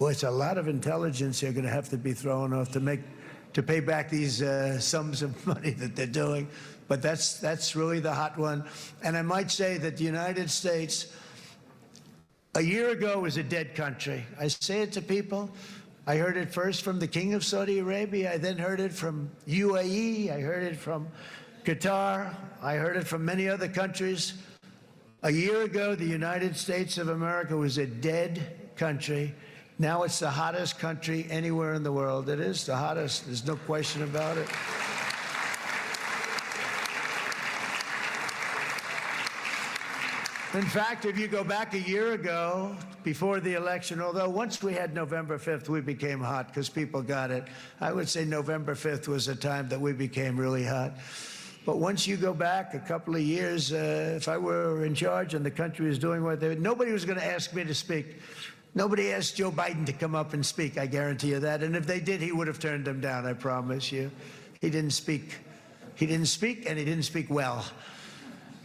lot of intelligence they're going to have to be thrown off to pay back these sums of money that they're doing. But that's really the hot one. And I might say that the United States, a year ago, was a dead country. I say it to people. I heard it first from the King of Saudi Arabia. I then heard it from UAE. I heard it from Qatar. I heard it from many other countries. A year ago, the United States of America was a dead country. Now it's the hottest country anywhere in the world. It is the hottest. There's no question about it. In fact, if you go back a year ago, before the election, although once we had November 5th, we became hot because people got it. I would say November 5th was a time that we became really hot. But once you go back a couple of years, if I were in charge and the country was doing what they were, nobody was going to ask me to speak. Nobody asked Joe Biden to come up and speak, I guarantee you that. And if they did, he would have turned them down, I promise you. He didn't speak. He didn't speak, and he didn't speak well.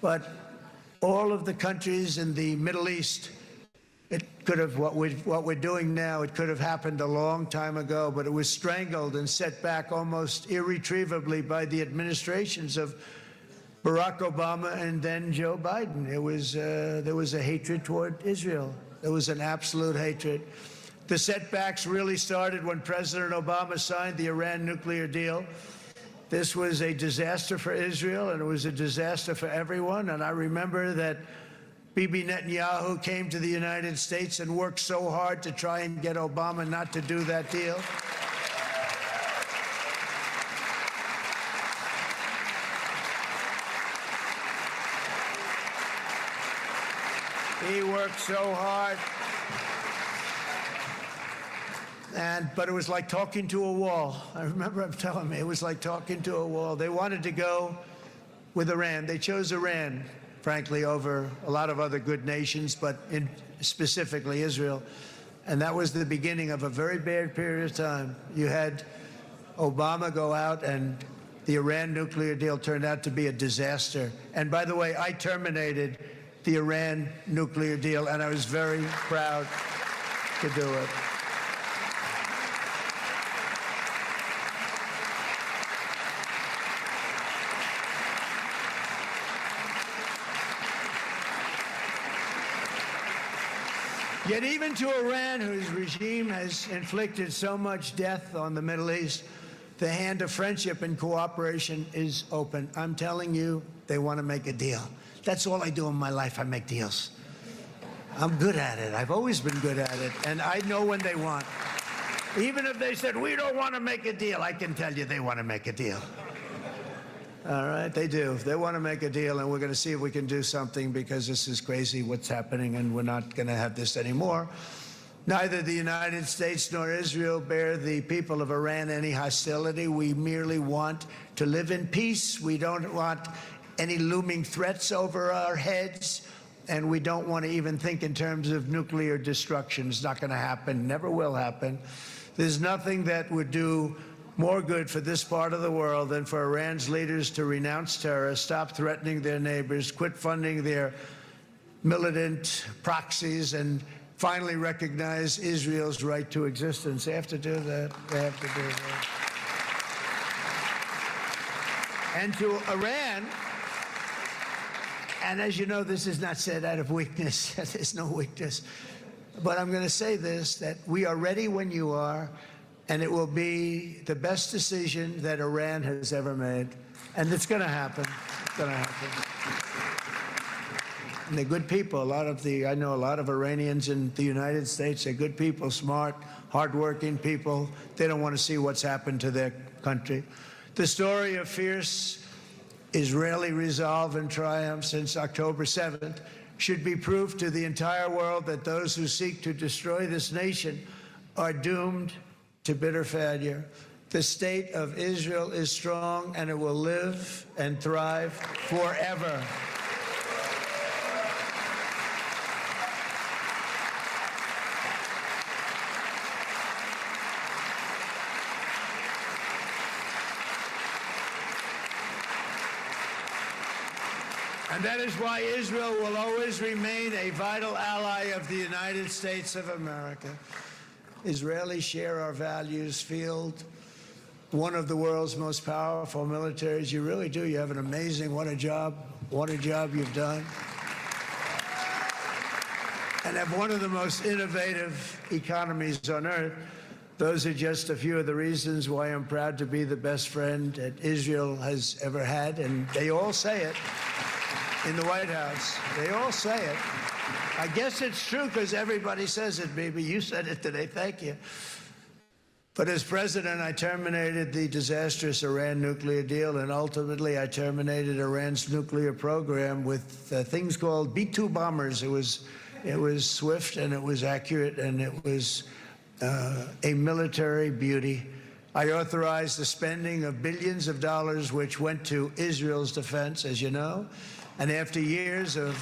But all of the countries in the Middle East, it could have, what we're doing now, it could have happened a long time ago, but it was strangled and set back almost irretrievably by the administrations of Barack Obama and then Joe Biden. There was a hatred toward Israel. There was an absolute hatred. The setbacks really started when President Obama signed the Iran nuclear deal. This was a disaster for Israel, and it was a disaster for everyone. And I remember that Bibi Netanyahu came to the United States and worked so hard to try and get Obama not to do that deal. He worked so hard. But it was like talking to a wall. I remember him telling me it was like talking to a wall. They wanted to go with Iran. They chose Iran, frankly, over a lot of other good nations, but specifically Israel. And that was the beginning of a very bad period of time. You had Obama go out and the Iran nuclear deal turned out to be a disaster. And by the way, I terminated the Iran nuclear deal, and I was very proud to do it. Yet even to Iran, whose regime has inflicted so much death on the Middle East, the hand of friendship and cooperation is open. I'm telling you, they want to make a deal. That's all I do in my life. I make deals. I'm good at it. I've always been good at it. And I know when they want. Even if they said, we don't want to make a deal, I can tell you they want to make a deal. All right, they do. They want to make a deal, and we're going to see if we can do something, because this is crazy what's happening, and we're not going to have this anymore. Neither the United States nor Israel bear the people of Iran any hostility. We merely want to live in peace. We don't want any looming threats over our heads, and we don't want to even think in terms of nuclear destruction. It's not going to happen, never will happen. There's nothing that would do more good for this part of the world than for Iran's leaders to renounce terror, stop threatening their neighbors, quit funding their militant proxies, and finally recognize Israel's right to existence. They have to do that. They have to do that. And to Iran, and as you know, this is not said out of weakness. There's no weakness. But I'm going to say this, that we are ready when you are, and it will be the best decision that Iran has ever made. And it's going to happen. It's going to happen. And they're good people. I know a lot of Iranians in the United States. They're good people, smart, hardworking people. They don't want to see what's happened to their country. The story of fierce Israeli resolve and triumph since October 7th should be proof to the entire world that those who seek to destroy this nation are doomed to bitter failure. The state of Israel is strong, and it will live and thrive forever. And that is why Israel will always remain a vital ally of the United States of America. Israelis share our values, field one of the world's most powerful militaries. You really do. You have an amazing, what a job you've done. And have one of the most innovative economies on earth. Those are just a few of the reasons why I'm proud to be the best friend that Israel has ever had. And they all say it in the White House. They all say it. I guess it's true because everybody says it, baby. You said it today. Thank you. But as president, I terminated the disastrous Iran nuclear deal, and ultimately I terminated Iran's nuclear program with things called B-2 bombers. It was swift, and it was accurate, and it was a military beauty. I authorized the spending of billions of dollars, which went to Israel's defense, as you know. And after years of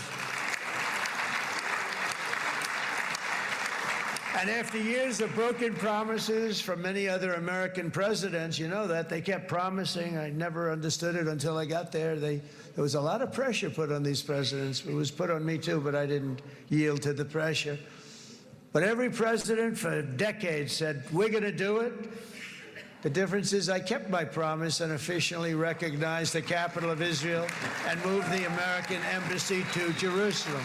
broken promises from many other American presidents, you know that, they kept promising. I never understood it until I got there. There was a lot of pressure put on these presidents. It was put on me too, but I didn't yield to the pressure. But every president for decades said, we're going to do it. The difference is I kept my promise and officially recognized the capital of Israel and moved the American embassy to Jerusalem.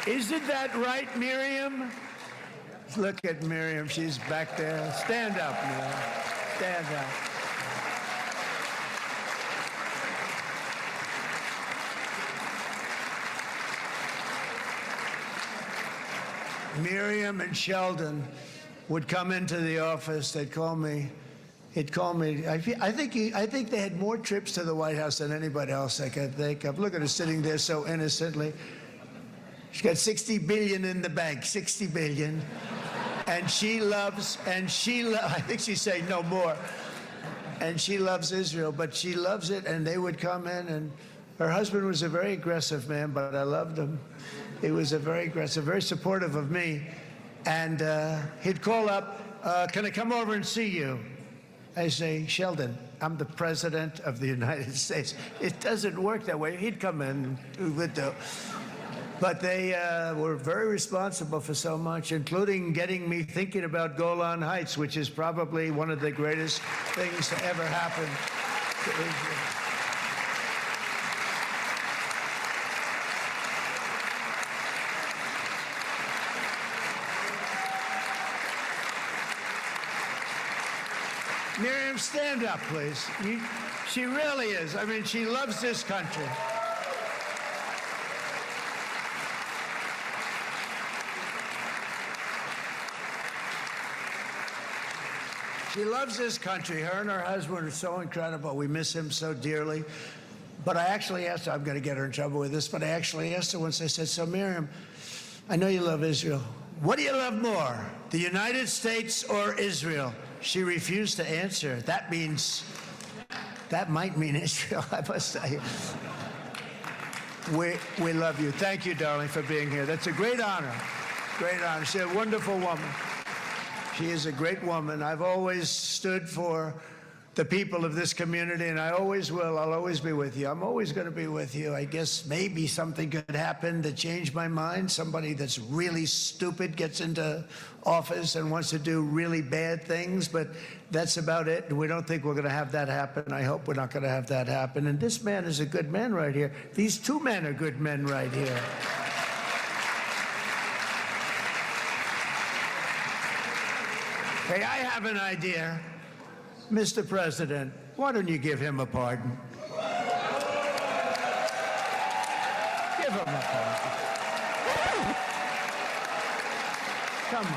Isn't that right, Miriam? Look at Miriam. She's back there. Stand up, Miriam. Stand up. Miriam and Sheldon would come into the office. They'd call me. He'd call me. I think they had more trips to the White House than anybody else I could think of. Look at her sitting there so innocently. She's got $60 billion in the bank. $60 billion. And I think she's saying no more. And she loves Israel, but she loves it, and they would come in, and her husband was a very aggressive man, but I loved him. He was a very aggressive, very supportive of me. And he'd call up, can I come over and see you? I say, Sheldon, I'm the President of the United States. It doesn't work that way. He'd come in, we would do. But they were very responsible for so much, including getting me thinking about Golan Heights, which is probably one of the greatest things to ever happen to Israel. Miriam, stand up, please. She really is. I mean, she loves this country. She loves this country. Her and her husband are so incredible. We miss him so dearly. But I actually asked her, I'm going to get her in trouble with this, but I actually asked her once, I said, so Miriam, I know you love Israel. What do you love more, the United States or Israel? She refused to answer. That might mean Israel, I must say. We love you. Thank you, darling, for being here. That's a great honor. Great honor. She's a wonderful woman. She is a great woman. I've always stood for the people of this community, and I always will. I'll always be with you. I'm always going to be with you. I guess maybe something could happen to change my mind. Somebody that's really stupid gets into office and wants to do really bad things, but that's about it. We don't think we're going to have that happen. I hope we're not going to have that happen. And this man is a good man right here. These two men are good men right here. Hey, I have an idea. Mr. President, why don't you give him a pardon? Give him a pardon. Come on.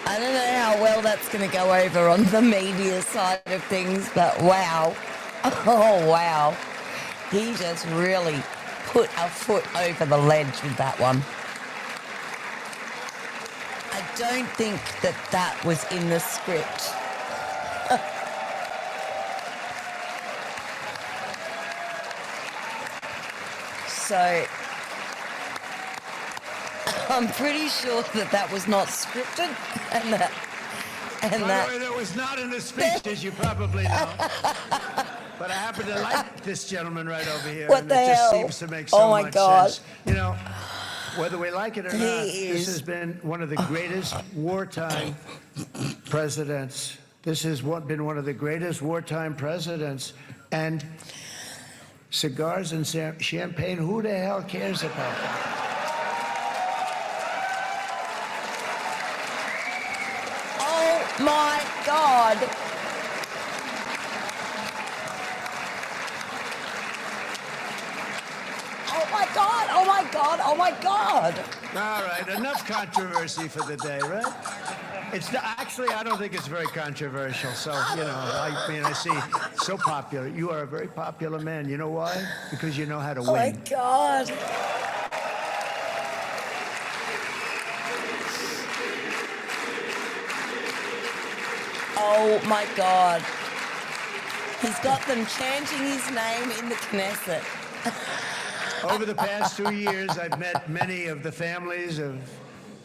I don't know how well that's going to go over on the media side of things, but wow. Oh, wow. He just really put a foot over the ledge with that one. I don't think that was in the script. So I'm pretty sure that was not scripted, and that. By the way, that was not in the speech, as you probably know. But I happen to like this gentleman right over here. What and the it just hell? seems to make so my much God. sense. You know, whether we like it or not, this has been one of the greatest wartime presidents. This has been one of the greatest wartime presidents. And cigars and champagne, who the hell cares about that? Oh my God. Oh my God, oh my God, oh my God. All right, enough controversy for the day, right? It's not, actually, I don't think it's very controversial. So, you know, I mean, I see so popular. You are a very popular man. You know why? Because you know how to win. Oh my God. Oh my God. He's got them chanting his name in the Knesset. Over the past 2 years, I've met many of the families of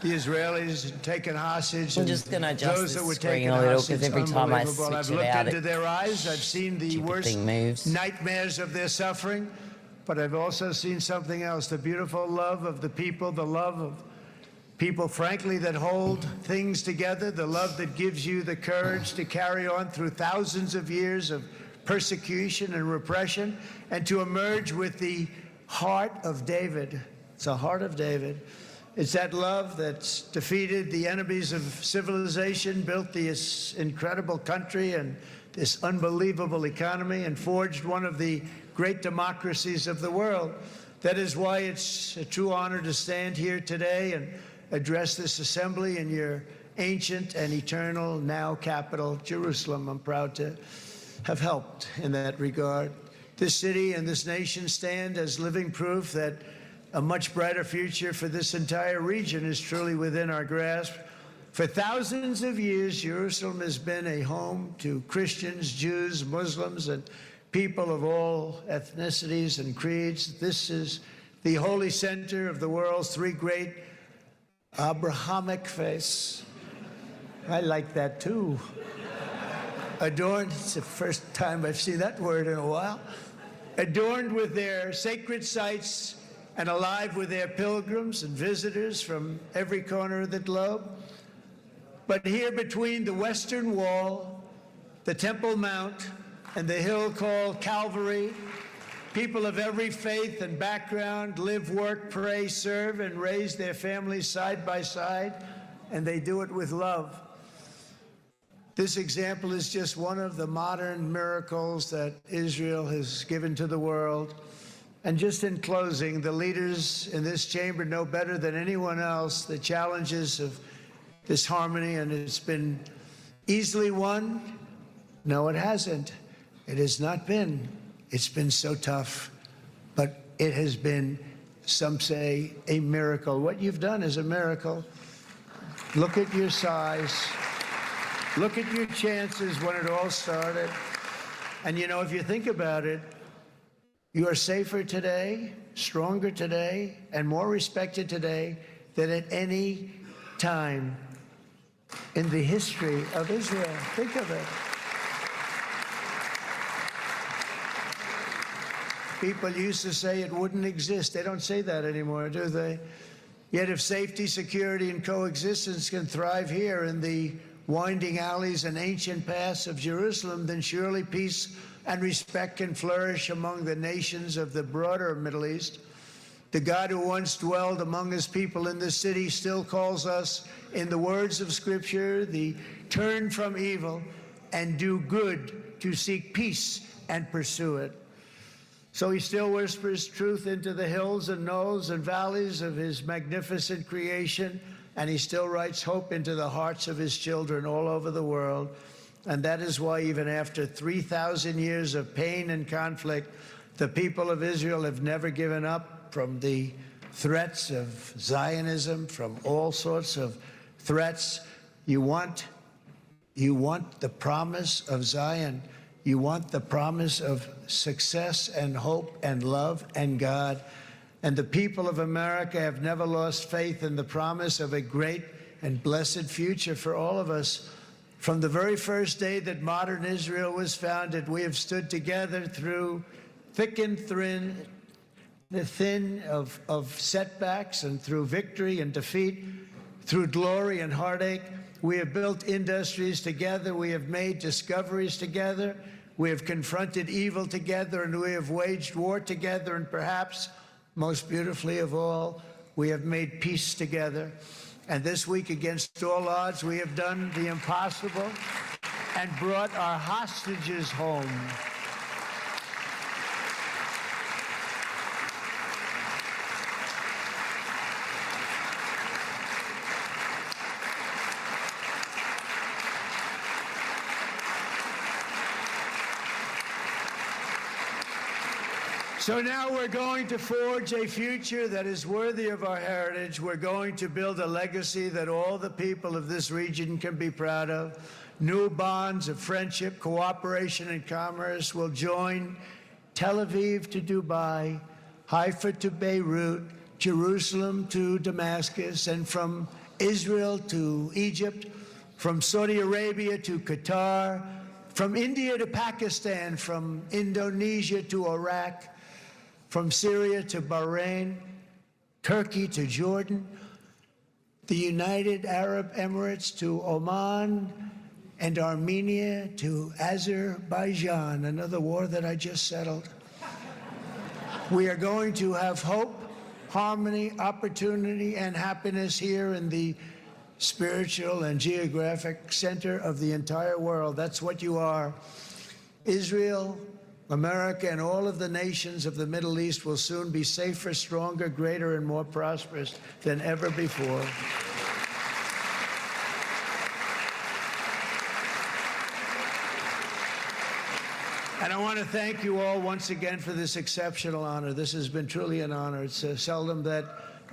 the Israelis taken hostage. I'm just going to adjust those the that were screen taken a little hostage. because every time I Unbelievable. switch I've it looked out, into their eyes. I've seen the stupid worst thing moves. nightmares of their suffering. But I've also seen something else, the beautiful love of the people, the love of people, frankly, that hold things together, the love that gives you the courage to carry on through thousands of years of persecution and repression, and to emerge with the heart of David. It's a heart of David. It's that love that's defeated the enemies of civilization, built this incredible country and this unbelievable economy, and forged one of the great democracies of the world. That is why it's a true honor to stand here today and address this assembly in your ancient and eternal now capital, Jerusalem. I'm proud to have helped in that regard. This city and this nation stand as living proof that a much brighter future for this entire region is truly within our grasp. For thousands of years, Jerusalem has been a home to Christians, Jews, Muslims, and people of all ethnicities and creeds. This is the holy center of the world's three great Abrahamic faiths. I like that too. Adorned, it's the first time I've seen that word in a while. Adorned with their sacred sites and alive with their pilgrims and visitors from every corner of the globe. But here between the Western Wall, the Temple Mount, and the hill called Calvary, people of every faith and background live, work, pray, serve, and raise their families side by side, and they do it with love. This example is just one of the modern miracles that Israel has given to the world. And just in closing, the leaders in this chamber know better than anyone else the challenges of this harmony, and it's been easily won. No, it hasn't. It has not been. It's been so tough, but it has been, some say, a miracle. What you've done is a miracle. Look at your size. Look at your chances when it all started. And you know, if you think about it, you are safer today, stronger today, and more respected today than at any time in the history of Israel. Think of it. People used to say it wouldn't exist. They don't say that anymore, do they? Yet if safety, security, and coexistence can thrive here in the winding alleys and ancient paths of Jerusalem, then surely peace and respect can flourish among the nations of the broader Middle East. The God who once dwelled among his people in this city still calls us, in the words of Scripture, the turn from evil and do good, to seek peace and pursue it. So he still whispers truth into the hills and knolls and valleys of his magnificent creation, and he still writes hope into the hearts of his children all over the world. And that is why even after 3,000 years of pain and conflict, the people of Israel have never given up from the threats of Zionism, from all sorts of threats. You want the promise of Zion. You want the promise of success and hope and love and God. And the people of America have never lost faith in the promise of a great and blessed future for all of us. From the very first day that modern Israel was founded, we have stood together through thick and thin of setbacks, and through victory and defeat, through glory and heartache. We have built industries together. We have made discoveries together. We have confronted evil together, and we have waged war together. And perhaps most beautifully of all, we have made peace together. And this week, against all odds, we have done the impossible and brought our hostages home. So now we're going to forge a future that is worthy of our heritage. We're going to build a legacy that all the people of this region can be proud of. New bonds of friendship, cooperation, and commerce will join Tel Aviv to Dubai, Haifa to Beirut, Jerusalem to Damascus, and from Israel to Egypt, from Saudi Arabia to Qatar, from India to Pakistan, from Indonesia to Iraq, from Syria to Bahrain, Turkey to Jordan, the United Arab Emirates to Oman, and Armenia to Azerbaijan, another war that I just settled. We are going to have hope, harmony, opportunity, and happiness here in the spiritual and geographic center of the entire world. That's what you are. Israel, America, and all of the nations of the Middle East will soon be safer, stronger, greater, and more prosperous than ever before. And I want to thank you all once again for this exceptional honor. This has been truly an honor. It's seldom that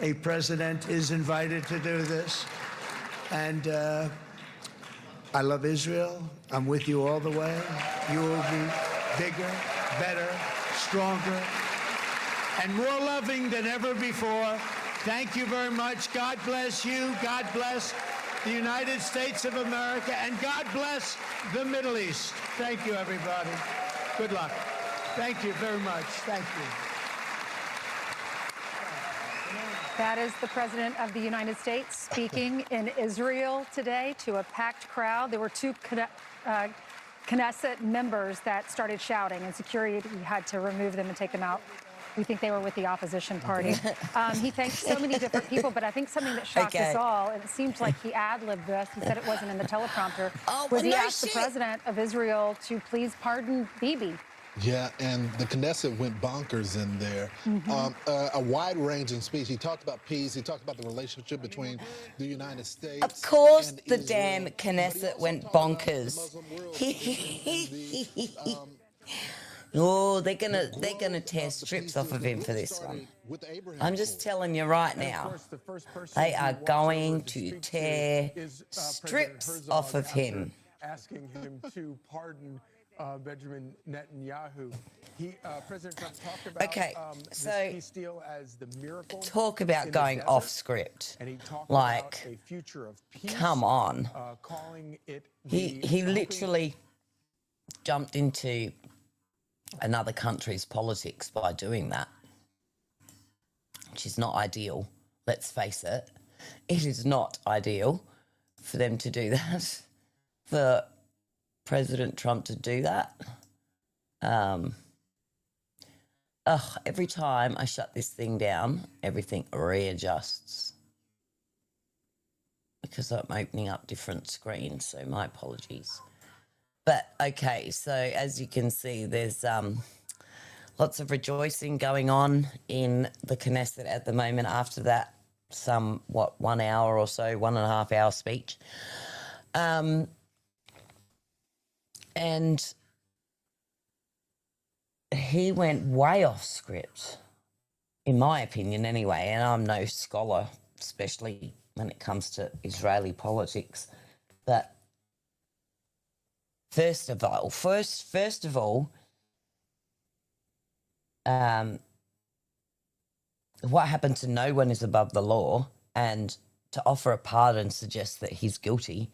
a president is invited to do this. And I love Israel. I'm with you all the way. You will be bigger, better, stronger, and more loving than ever before. Thank you very much. God bless you. God bless the United States of America. And God bless the Middle East. Thank you, everybody. Good luck. Thank you very much. Thank you. That is the President of the United States speaking in Israel today to a packed crowd. There were two Knesset members that started shouting, and security had to remove them and take them out. We think they were with the opposition party. He thanked so many different people, but I think something that shocked us all, and it seems like he ad-libbed this, he said it wasn't in the teleprompter, was he asked the President of Israel to please pardon Bibi. Yeah, and the Knesset went bonkers in there. A wide-ranging speech. He talked about peace. He talked about the relationship between the United States. Of course, and the Israel. damn Knesset went bonkers. Oh, they're gonna tear strips off of him for this one. I'm just telling you right now, they are going to tear strips off of him. Asking him to pardon Benjamin Netanyahu. President Trump talked about this peace deal as the miracle. Talk about going off script. And he talked like, about a future of peace. Come on. Calling it He literally jumped into another country's politics by doing that, which is not ideal. Let's face it. It is not ideal for them to do that, for President Trump to do that. Every time I shut this thing down, everything readjusts because I'm opening up different screens, so my apologies. But, okay, so as you can see, there's lots of rejoicing going on in the Knesset at the moment after that 1 hour or so, 1.5 hour speech. And he went way off script, in my opinion anyway, and I'm no scholar, especially when it comes to Israeli politics. But first of all, what happened to no one is above the law, and to offer a pardon suggests that he's guilty.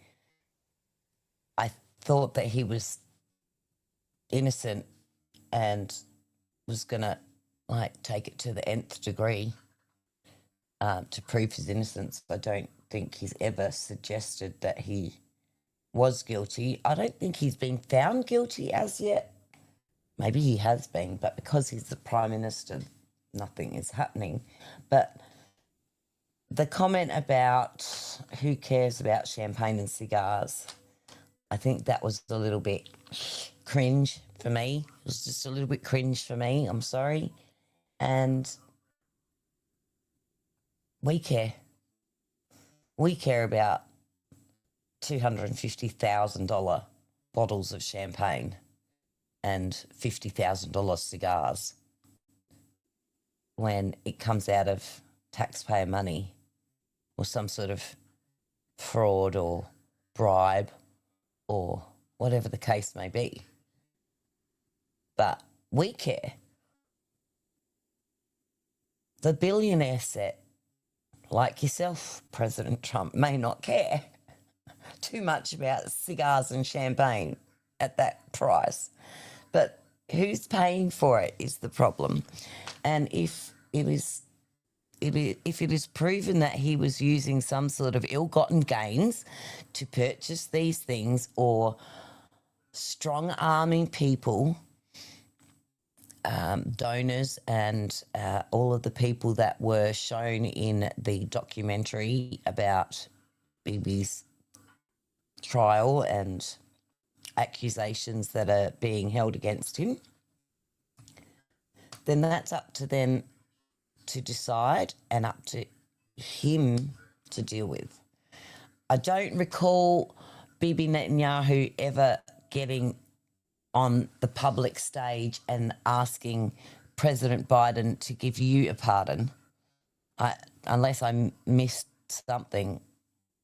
I thought that he was innocent and was going to, take it to the nth degree to prove his innocence. I don't think he's ever suggested that he was guilty. I don't think he's been found guilty as yet. Maybe he has been, but because he's the Prime Minister, nothing is happening. But the comment about who cares about champagne and cigars, I think that was a little bit cringe for me. It was just a little bit cringe for me. I'm sorry. And we care. We care about $250,000 bottles of champagne and $50,000 cigars when it comes out of taxpayer money or some sort of fraud or bribe or whatever the case may be. But we care. The billionaire set, like yourself, President Trump, may not care too much about cigars and champagne at that price. But who's paying for it is the problem. And if it is proven that he was using some sort of ill-gotten gains to purchase these things or strong-arming people, donors and all of the people that were shown in the documentary about Bibi's trial and accusations that are being held against him, then that's up to them to decide and up to him to deal with. I don't recall Bibi Netanyahu ever getting on the public stage and asking President Biden to give you a pardon. Unless I missed something,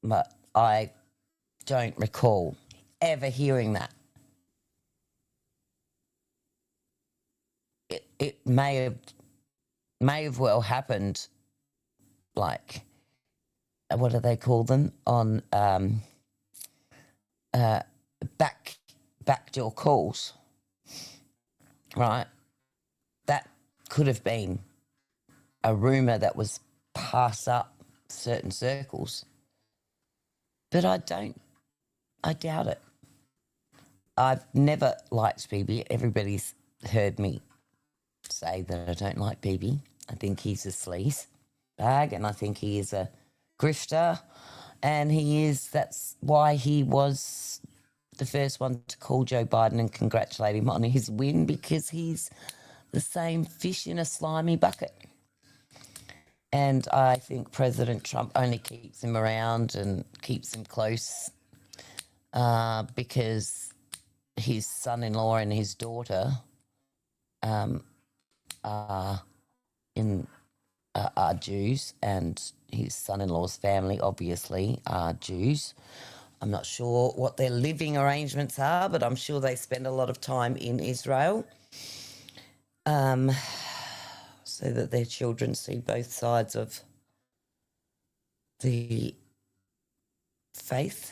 but I don't recall ever hearing that. It may have well happened, like, what do they call them, on backdoor calls, right? That could have been a rumour that was passed up certain circles, but I doubt it. I've never liked Bibi. Everybody's heard me say that I don't like Bibi. I think he's a sleaze bag, and I think he is a grifter, and that's why he was the first one to call Joe Biden and congratulate him on his win, because he's the same fish in a slimy bucket. And I think President Trump only keeps him around and keeps him close because his son-in-law and his daughter are Jews, and his son-in-law's family obviously are Jews. I'm not sure what their living arrangements are, but I'm sure they spend a lot of time in Israel so that their children see both sides of the faith,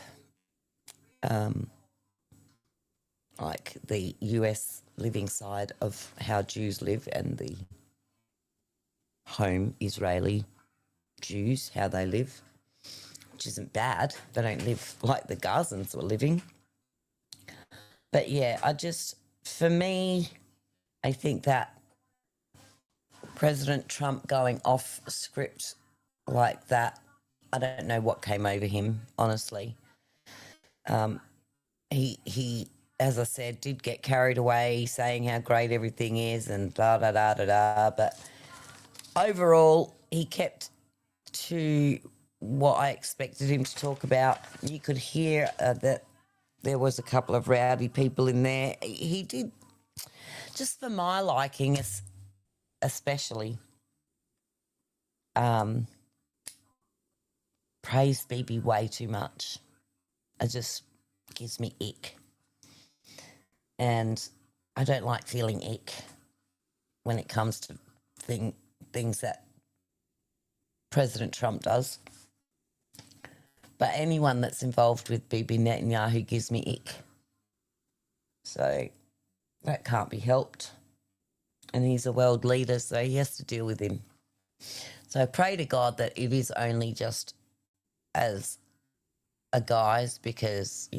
like the US living side of how Jews live and the home Israeli Jews, how they live, which isn't bad. They don't live like the Gazans were living. But yeah, for me, I think that President Trump going off script like that, I don't know what came over him, honestly. He, as I said, did get carried away saying how great everything is and da-da-da-da-da, but overall, he kept to what I expected him to talk about. You could hear that there was a couple of rowdy people in there. He did, just for my liking, especially, praised Bibi way too much. It just gives me ick. And I don't like feeling ick when it comes to things that President Trump does. But anyone that's involved with Bibi Netanyahu gives me ick. So that can't be helped. And he's a world leader, so he has to deal with him. So I pray to God that it is only just as a guise, because,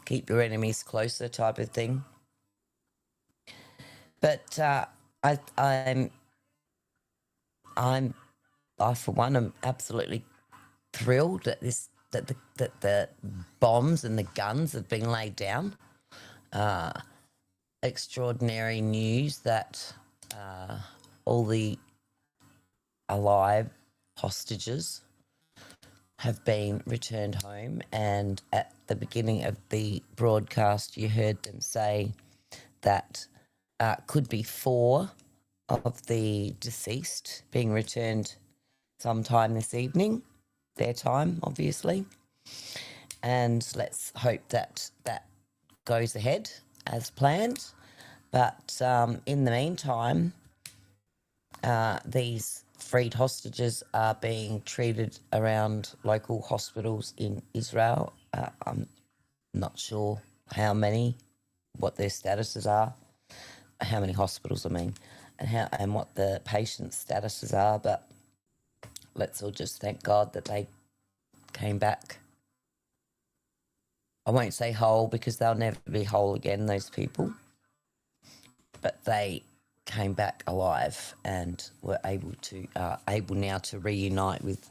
keep your enemies closer type of thing. But I for one am absolutely thrilled that the bombs and the guns have been laid down. Extraordinary news that all the alive hostages have been returned home, and at the beginning of the broadcast you heard them say that could be 4 of the deceased being returned sometime this evening, their time, obviously. And let's hope that goes ahead as planned. But in the meantime, these freed hostages are being treated around local hospitals in Israel. I'm not sure how many, what their statuses are, how many hospitals, and what the patients' statuses are, but let's all just thank God that they came back. I won't say whole, because they'll never be whole again, those people, but they came back alive and were able now to reunite with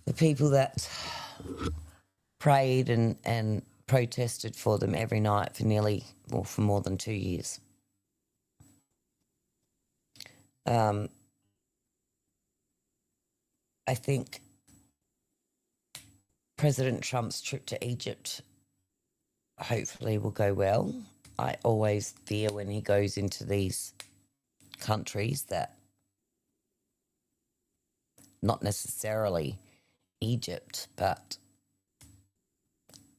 the people that prayed and protested for them every night for more than 2 years. I think President Trump's trip to Egypt hopefully will go well. I always fear when he goes into these countries that, not necessarily Egypt, but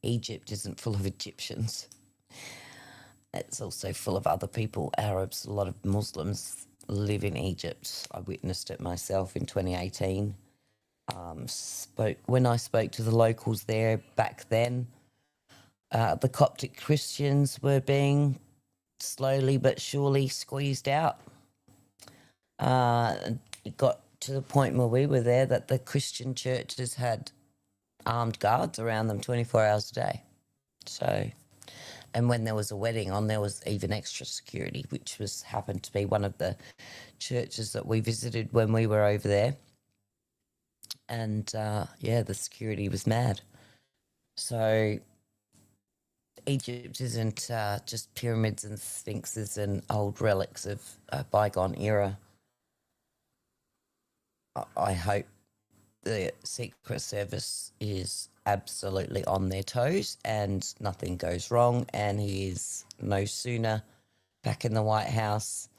Egypt isn't full of Egyptians. It's also full of other people, Arabs. A lot of Muslims live in Egypt. I witnessed it myself in 2018. When I spoke to the locals there back then, the Coptic Christians were being slowly but surely squeezed out. It got to the point where we were there that the Christian churches had armed guards around them 24 hours a day. So, and when there was a wedding on, there was even extra security, which happened to be one of the churches that we visited when we were over there. And the security was mad. So Egypt isn't just pyramids and sphinxes and old relics of a bygone era. I hope the Secret Service is absolutely on their toes and nothing goes wrong, and he is no sooner back in the White House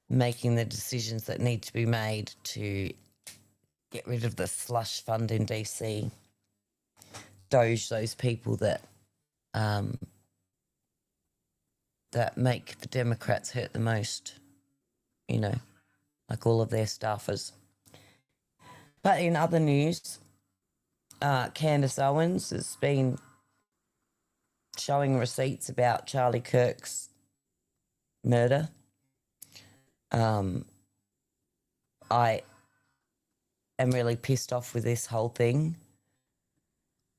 making the decisions that need to be made to get rid of the slush fund in DC, doge those people that that make the Democrats hurt the most, like all of their staffers. But in other news, Candace Owens has been showing receipts about Charlie Kirk's murder. I am really pissed off with this whole thing.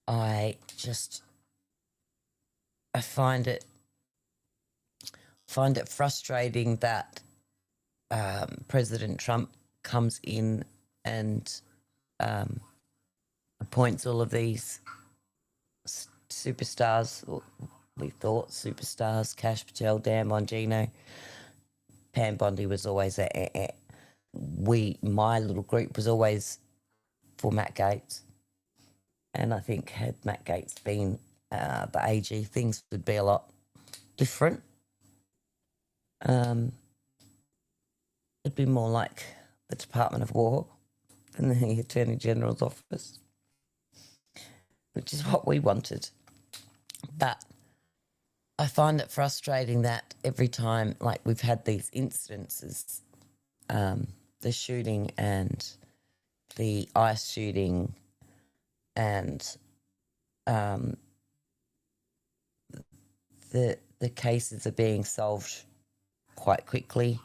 I find it frustrating that President Trump comes in and appoints all of these superstars, or we thought superstars, Cash Patel, Dan Bongino. Pam Bondi was always my little group was always for Matt Gaetz. And I think had Matt Gaetz been the AG, things would be a lot different. It'd be more like the Department of War than the Attorney General's office, which is what we wanted. But I find it frustrating that every time, like we've had these incidences, the shooting and the ICE shooting and the cases are being solved quite quickly.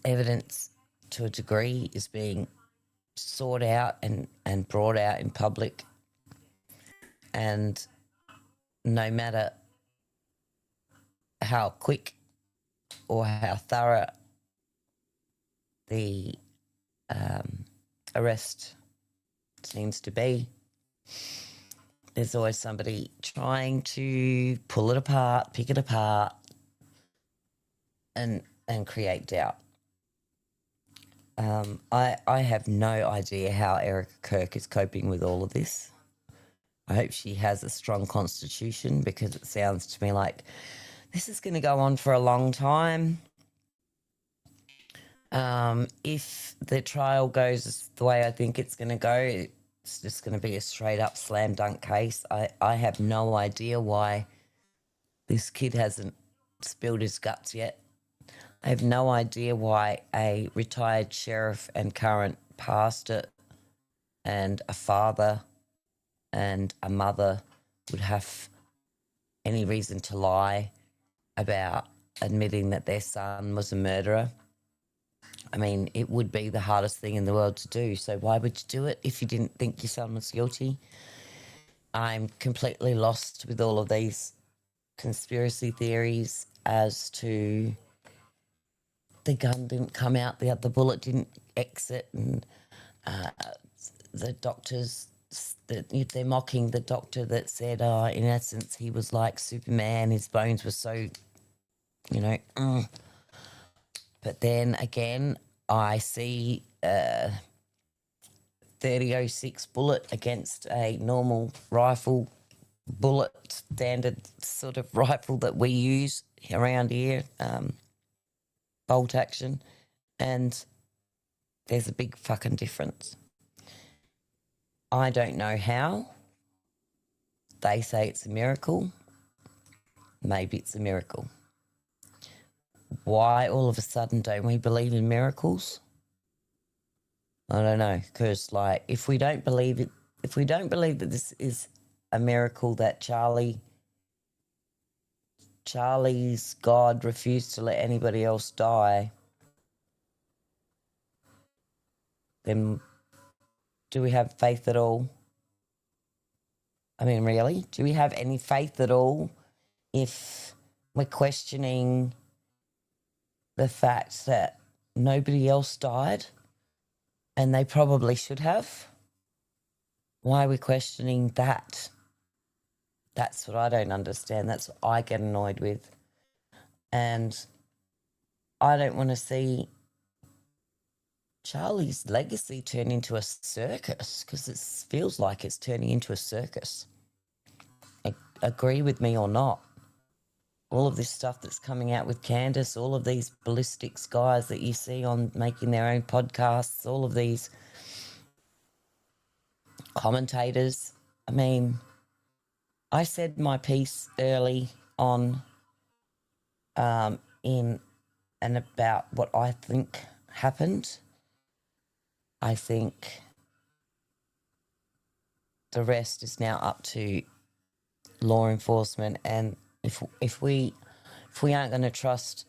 Evidence to a degree is being sought out and brought out in public. And no matter how quick or how thorough the arrest seems to be, there's always somebody trying to pull it apart, pick it apart, and create doubt. I have no idea how Erica Kirk is coping with all of this. I hope she has a strong constitution, because it sounds to me like this is going to go on for a long time. If the trial goes the way I think it's going to go, it's just going to be a straight up slam dunk case. I have no idea why this kid hasn't spilled his guts yet. I have no idea why a retired sheriff and current pastor and a father and a mother would have any reason to lie about admitting that their son was a murderer. I mean, it would be the hardest thing in the world to do. So why would you do it if you didn't think your son was guilty? I'm completely lost with all of these conspiracy theories as to the gun didn't come out, the bullet didn't exit, and the doctors, they're mocking the doctor that said, in essence, he was like Superman, his bones were so, But then again, I see a .30-06 bullet against a normal rifle bullet standard sort of rifle that we use around here, bolt action, and there's a big fucking difference. I don't know how. They say it's a miracle. Maybe it's a miracle. Why all of a sudden don't we believe in miracles? I don't know, because like if we don't believe that this is a miracle that Charlie's God refused to let anybody else die, then do we have faith at all? I mean, really? Do we have any faith at all if we're questioning the fact that nobody else died and they probably should have? Why are we questioning that? That's what I don't understand. That's what I get annoyed with. And I don't want to see Charlie's legacy turn into a circus, because it feels like it's turning into a circus. Agree with me or not. All of this stuff that's coming out with Candace, all of these ballistics guys that you see on making their own podcasts, all of these commentators. I mean, I said my piece early on in and about what I think happened. I think the rest is now up to law enforcement, and if we aren't going to trust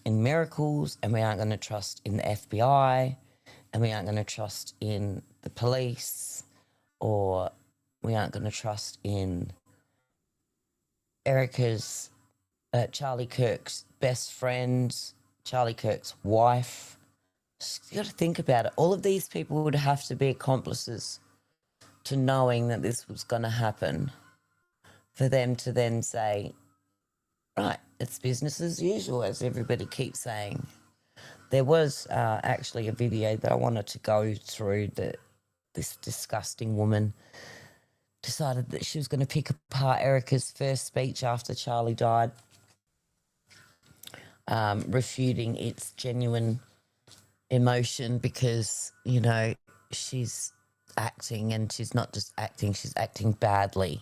in miracles, and we aren't going to trust in the FBI, and we aren't going to trust in the police, or we aren't going to trust in Erica's, Charlie Kirk's best friend, Charlie Kirk's wife. You got to think about it. All of these people would have to be accomplices to knowing that this was going to happen, for them to then say, right, it's business as usual, as everybody keeps saying. There was actually a video that I wanted to go through that this disgusting woman decided that she was going to pick apart Erica's first speech after Charlie died, refuting its genuine emotion, because, you know, she's acting, and she's not just acting, she's acting badly.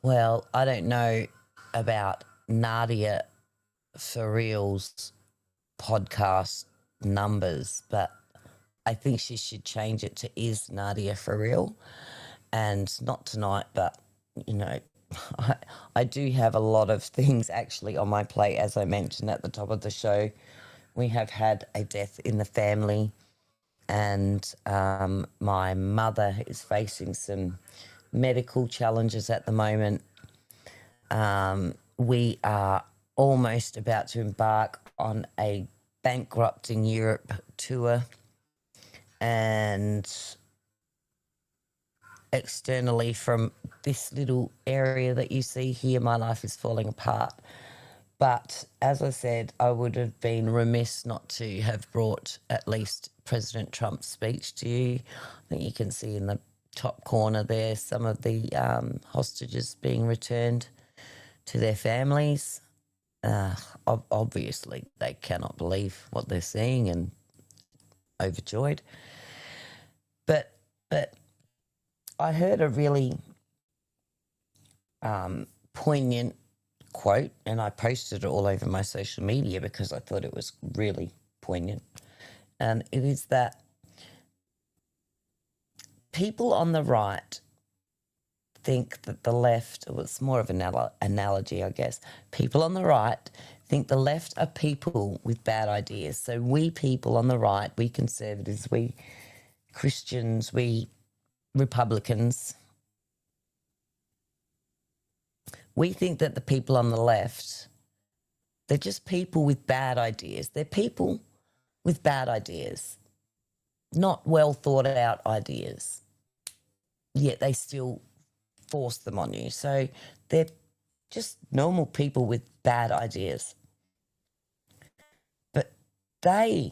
Well, I don't know about Nadia for Real's podcast numbers, but I think she should change it to Is Nadia for Real, and not tonight, but, you know, I do have a lot of things actually on my plate. As I mentioned at the top of the show, we have had a death in the family, and my mother is facing some medical challenges at the moment. We are almost about to embark on a bankrupting Europe tour, and externally from this little area that you see here, my life is falling apart. But as I said, I would have been remiss not to have brought at least President Trump's speech to you. I think you can see in the top corner there some of the hostages being returned to their families. Obviously, they cannot believe what they're seeing and overjoyed. But I heard a really poignant quote, and I posted it all over my social media because I thought it was really poignant. And it is that people on the right think that the left, well, it's more of an analogy, I guess. People on the right think the left are people with bad ideas. So we people on the right, we conservatives, we Christians, we Republicans, we think that the people on the left, they're just people with bad ideas. They're people with bad ideas, not well thought out ideas, yet they still force them on you. So they're just normal people with bad ideas. But they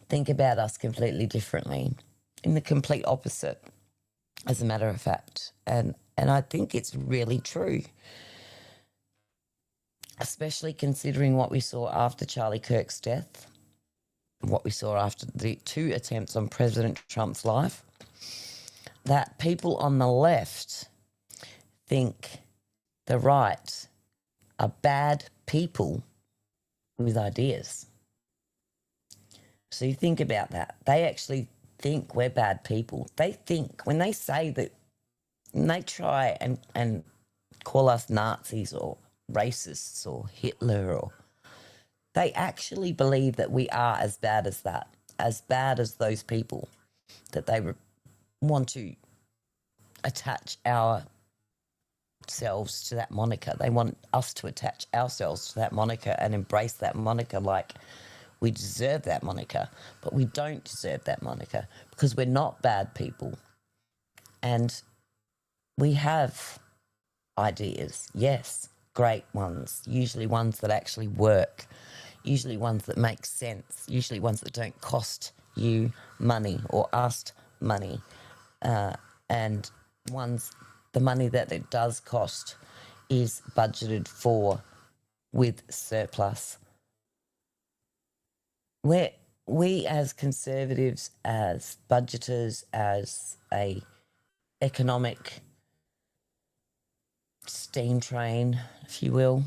think about us completely differently, in the complete opposite, as a matter of fact. And And I think it's really true, especially considering what we saw after Charlie Kirk's death, what we saw after the 2 attempts on President Trump's life, that people on the left think the right are bad people with ideas. So you think about that. They actually think we're bad people. They think, when they say that, when they try and call us Nazis or racists or Hitler, or they actually believe that we are as bad as that, as bad as those people, that they want to attach ourselves to that moniker. They want us to attach ourselves to that moniker and embrace that moniker like we deserve that moniker. But we don't deserve that moniker because we're not bad people. And we have ideas, yes, great ones, usually ones that actually work, usually ones that make sense, usually ones that don't cost you money or us money, and ones, the money that it does cost is budgeted for with surplus. We as conservatives, as budgeters, as a economic steam train, if you will,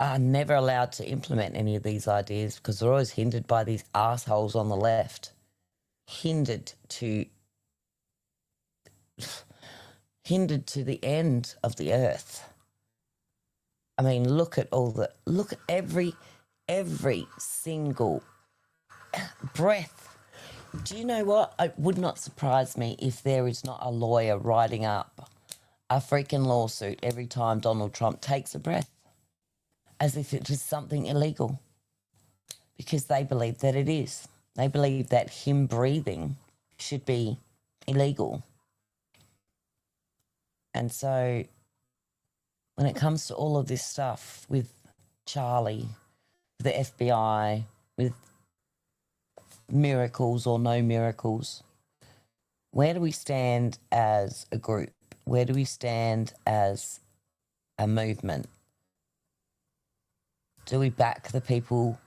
are never allowed to implement any of these ideas because they're always hindered by these assholes on the left, hindered to the end of the earth. I mean, look at every single breath. Do you know what? It would not surprise me if there is not a lawyer writing up a freaking lawsuit every time Donald Trump takes a breath, as if it is something illegal, because they believe that it is. They believe that him breathing should be illegal. And so when it comes to all of this stuff with Charlie, the FBI, with miracles or no miracles, where do we stand as a group? Where do we stand as a movement? Do we back the people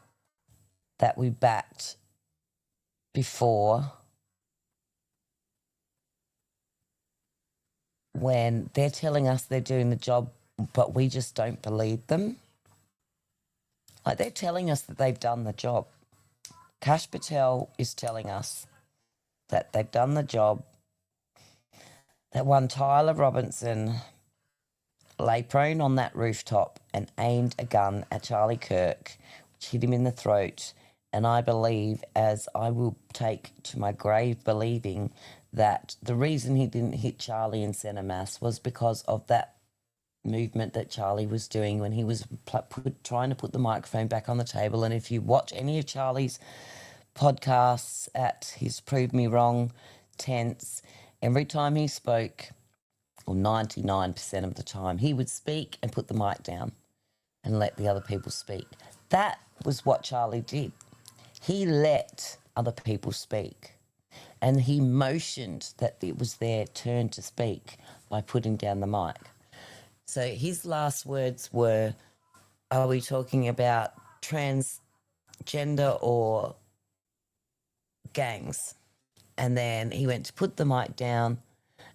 that we backed before when they're telling us they're doing the job, but we just don't believe them? Like, they're telling us that they've done the job. Kash Patel is telling us that they've done the job, that one Tyler Robinson lay prone on that rooftop and aimed a gun at Charlie Kirk, which hit him in the throat. And I believe, as I will take to my grave believing, that the reason he didn't hit Charlie in centre mass was because of that movement that Charlie was doing when he was trying to put the microphone back on the table. And if you watch any of Charlie's podcasts at his Prove Me Wrong tents, every time he spoke, or 99% of the time, he would speak and put the mic down and let the other people speak. That was what Charlie did. He let other people speak, and he motioned that it was their turn to speak by putting down the mic. So his last words were, are we talking about transgender or gangs? And then he went to put the mic down,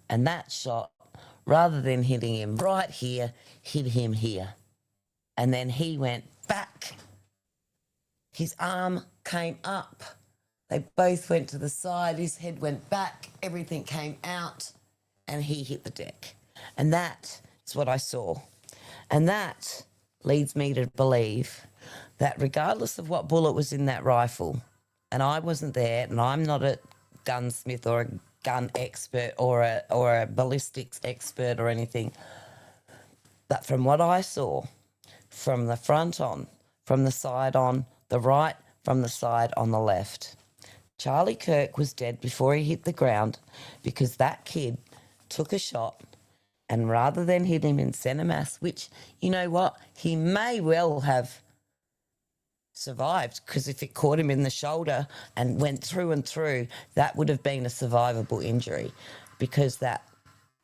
and that shot, rather than hitting him right here, hit him here. And then he went back. His arm came up. They both went to the side. His head went back. Everything came out, and he hit the deck. And that is what I saw. And that leads me to believe that regardless of what bullet was in that rifle, and I wasn't there, and I'm not a gunsmith or a gun expert or a ballistics expert or anything, but from what I saw, from the front on, from the side on, the right, from the side on the left, Charlie Kirk was dead before he hit the ground because that kid took a shot, and rather than hit him in centre mass, which, you know what, he may well have survived, because if it caught him in the shoulder and went through and through, that would have been a survivable injury. because that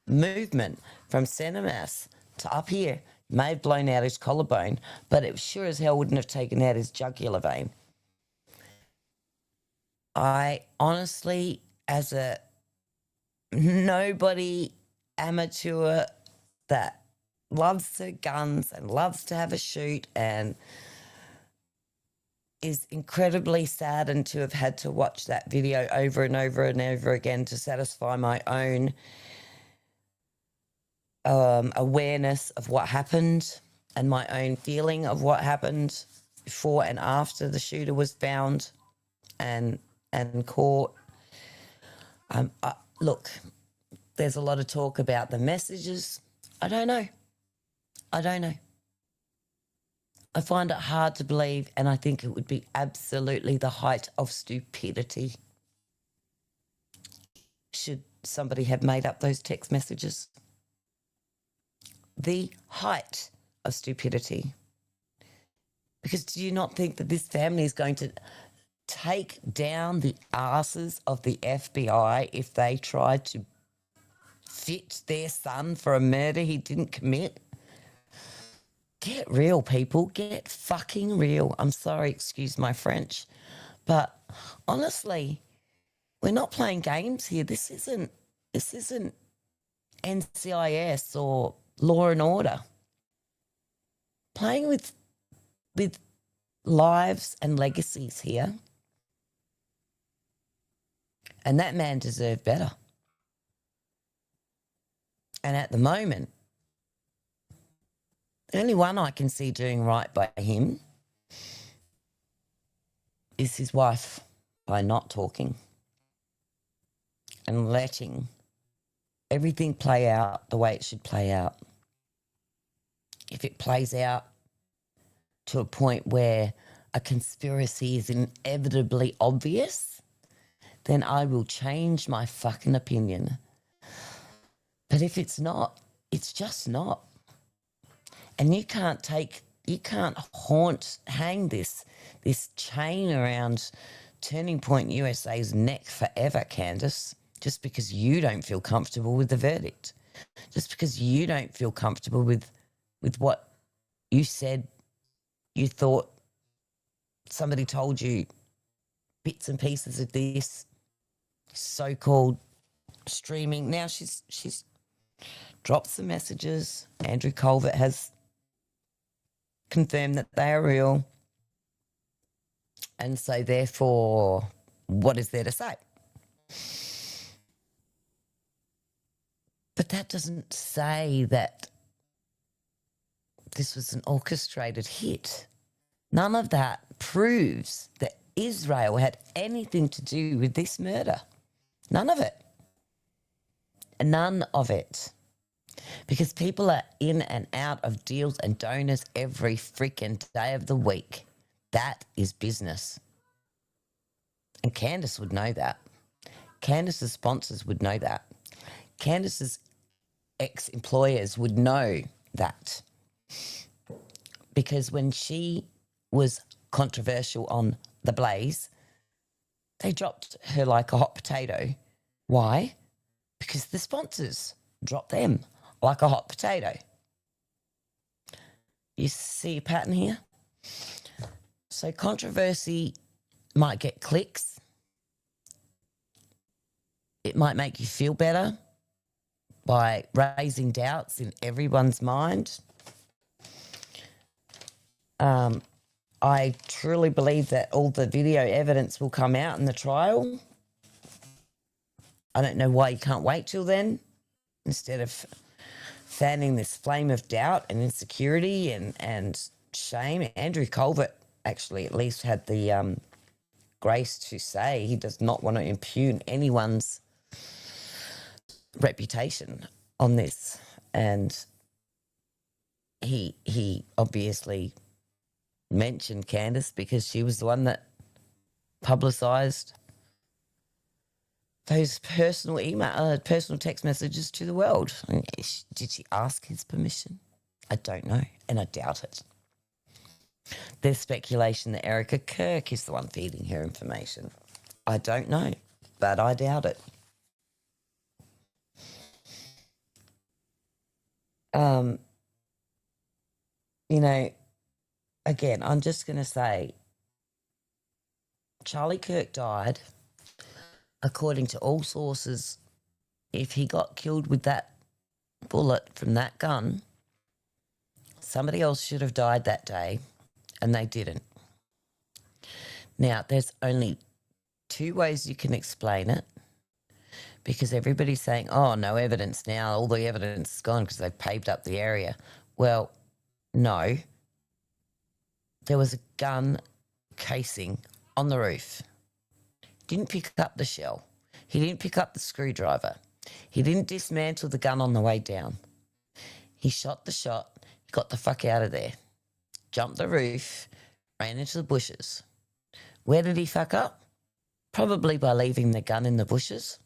movement from centre mass to up here may have blown out his collarbone, but it sure as hell wouldn't have taken out his jugular vein. I honestly, as a nobody amateur that loves her guns and loves to have a shoot and is incredibly saddened to have had to watch that video over and over and over again to satisfy my own awareness of what happened and my own feeling of what happened before and after the shooter was found and caught. Look, there's a lot of talk about the messages. I don't know. I find it hard to believe, and I think it would be absolutely the height of stupidity should somebody have made up those text messages. The height of stupidity. Because do you not think that this family is going to take down the asses of the FBI if they tried to fit their son for a murder he didn't commit? Get real, people. Get fucking real. I'm sorry, excuse my French. But honestly, we're not playing games here. This isn't NCIS or Law and Order. Playing with lives and legacies here. And that man deserved better. And at the moment, the only one I can see doing right by him is his wife, by not talking and letting everything play out the way it should play out. If it plays out to a point where a conspiracy is inevitably obvious, then I will change my fucking opinion. But if it's not, it's just not. And you can't hang this chain around Turning Point USA's neck forever, Candace, just because you don't feel comfortable with the verdict, just because you don't feel comfortable with what you said you thought somebody told you, bits and pieces of this so-called streaming. Now she's dropped some messages. Andrew Colvert has confirmed that they are real. And so therefore, what is there to say? But that doesn't say that this was an orchestrated hit. None of that proves that Israel had anything to do with this murder. None of it. None of it. Because people are in and out of deals and donors every freaking day of the week. That is business. And Candace would know that. Candace's sponsors would know that. Candace's ex-employers would know that. Because when she was controversial on The Blaze, they dropped her like a hot potato. Why? Because the sponsors dropped them like a hot potato. You see a pattern here? So controversy might get clicks. It might make you feel better by raising doubts in everyone's mind. I truly believe that all the video evidence will come out in the trial. I don't know why you can't wait till then, instead of fanning this flame of doubt and insecurity and shame. Andrew Colvert actually at least had the grace to say he does not want to impugn anyone's reputation on this. And he obviously mentioned Candace because she was the one that publicised those personal personal text messages to the world. Did she ask his permission? I don't know, and I doubt it. There's speculation that Erica Kirk is the one feeding her information. I don't know, but I doubt it. you know, again, I'm just going to say Charlie Kirk died, according to all sources. If he got killed with that bullet from that gun, somebody else should have died that day, and they didn't. Now, there's only two ways you can explain it, because everybody's saying, oh, no evidence now, all the evidence is gone because they've paved up the area. Well, no. There was a gun casing on the roof. Didn't pick up the shell. He didn't pick up the screwdriver. He didn't dismantle the gun on the way down. He shot the shot, got the fuck out of there, jumped the roof, ran into the bushes. Where did he fuck up? Probably by leaving the gun in the bushes.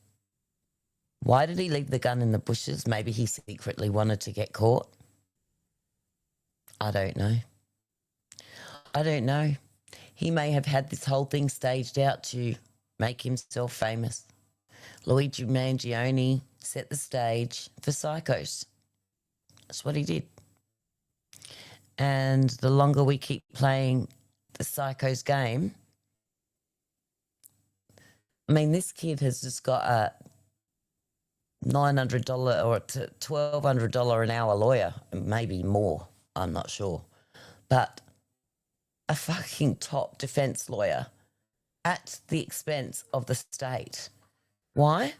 Why did he leave the gun in the bushes? Maybe he secretly wanted to get caught. I don't know. I don't know. He may have had this whole thing staged out to make himself famous. Luigi Mangione set the stage for Psychos. That's what he did. And the longer we keep playing the Psychos game, I mean, this kid has just got a $900 or $1,200 an hour lawyer, maybe more, I'm not sure. But a fucking top defense lawyer at the expense of the state. Why?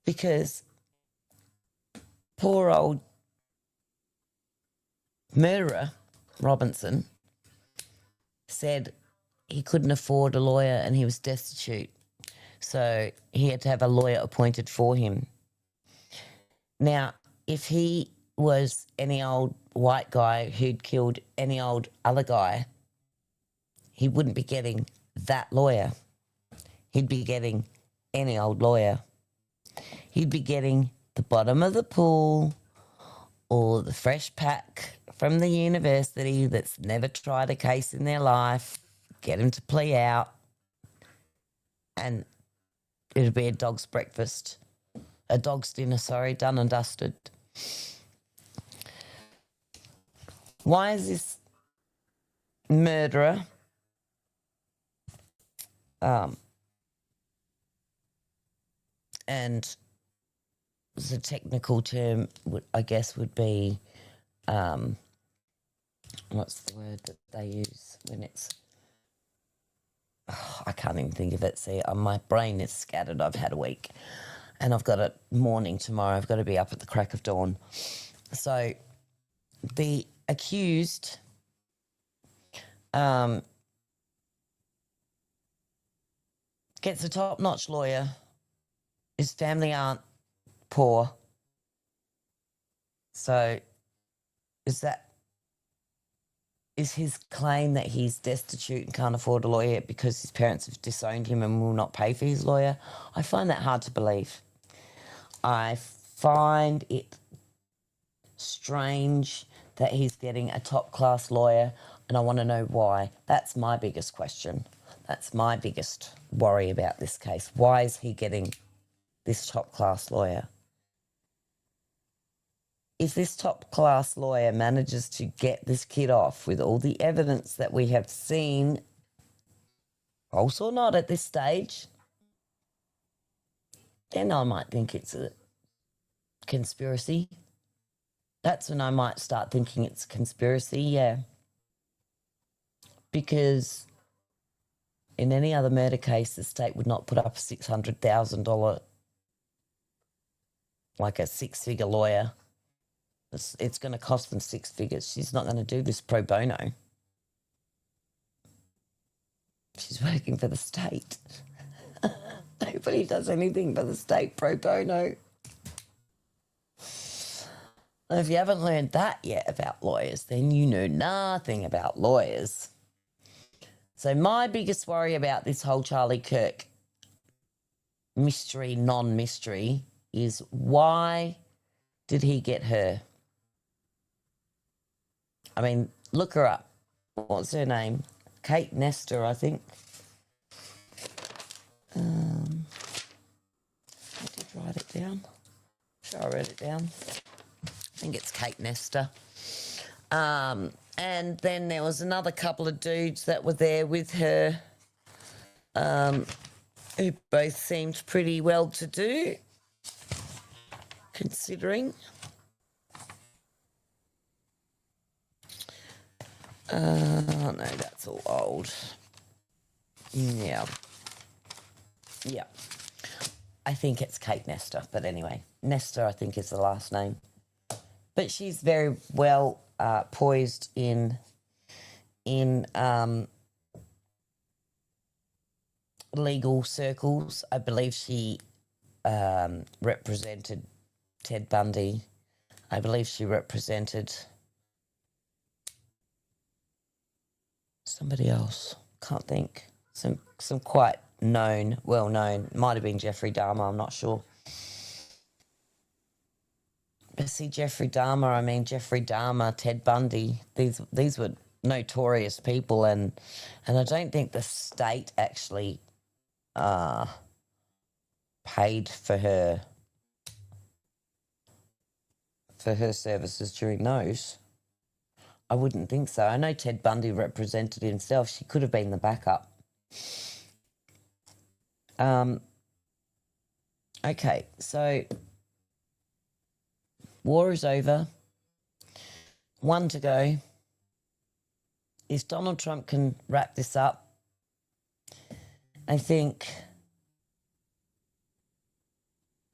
Because poor old murderer Robinson said he couldn't afford a lawyer and he was destitute. So he had to have a lawyer appointed for him. Now, if he was any old white guy who'd killed any old other guy, he wouldn't be getting that lawyer. He'd be getting any old lawyer. He'd be getting the bottom of the pool or the fresh pack from the university that's never tried a case in their life, get him to plea out, and it'd be a dog's breakfast, a dog's dinner, done and dusted. Why is this murderer and the technical term, I guess, would be, what's the word that they use when it's, I can't even think of it. See, my brain is scattered. I've had a week and I've got a morning tomorrow. I've got to be up at the crack of dawn. So the accused gets a top-notch lawyer. His family aren't poor. So is his claim that he's destitute and can't afford a lawyer because his parents have disowned him and will not pay for his lawyer? I find that hard to believe. I find it strange that he's getting a top-class lawyer, and I want to know why. That's my biggest question. That's my biggest worry about this case. Why is he getting this top-class lawyer? If this top-class lawyer manages to get this kid off with all the evidence that we have seen, false or not at this stage, then I might think it's a conspiracy. That's when I might start thinking it's a conspiracy, yeah. Because in any other murder case, the state would not put up a $600,000, like a six-figure lawyer. It's going to cost them six figures. She's not going to do this pro bono. She's working for the state. Nobody does anything for the state pro bono. And if you haven't learned that yet about lawyers, then you know nothing about lawyers. So my biggest worry about this whole Charlie Kirk mystery, non-mystery, is why did he get her? I mean, look her up. What's her name? Kate Nestor, I think. I did write it down. Sure, I wrote it down. think it's Kate Nestor. And then there was another couple of dudes that were there with her, who both seemed pretty well to do, considering. No, that's all old. Yeah. Yeah. I think it's Kate Nestor, but anyway, Nestor I think is the last name. But she's very well poised in legal circles. I believe she represented Ted Bundy. I believe she represented somebody else. Can't think. Some quite well known. Might have been Jeffrey Dahmer. I'm not sure. But see, Jeffrey Dahmer, Ted Bundy. These were notorious people, and I don't think the state actually paid for her services during those. I wouldn't think so. I know Ted Bundy represented himself. She could have been the backup. Okay, so war is over. 1 to go. If Donald Trump can wrap this up, I think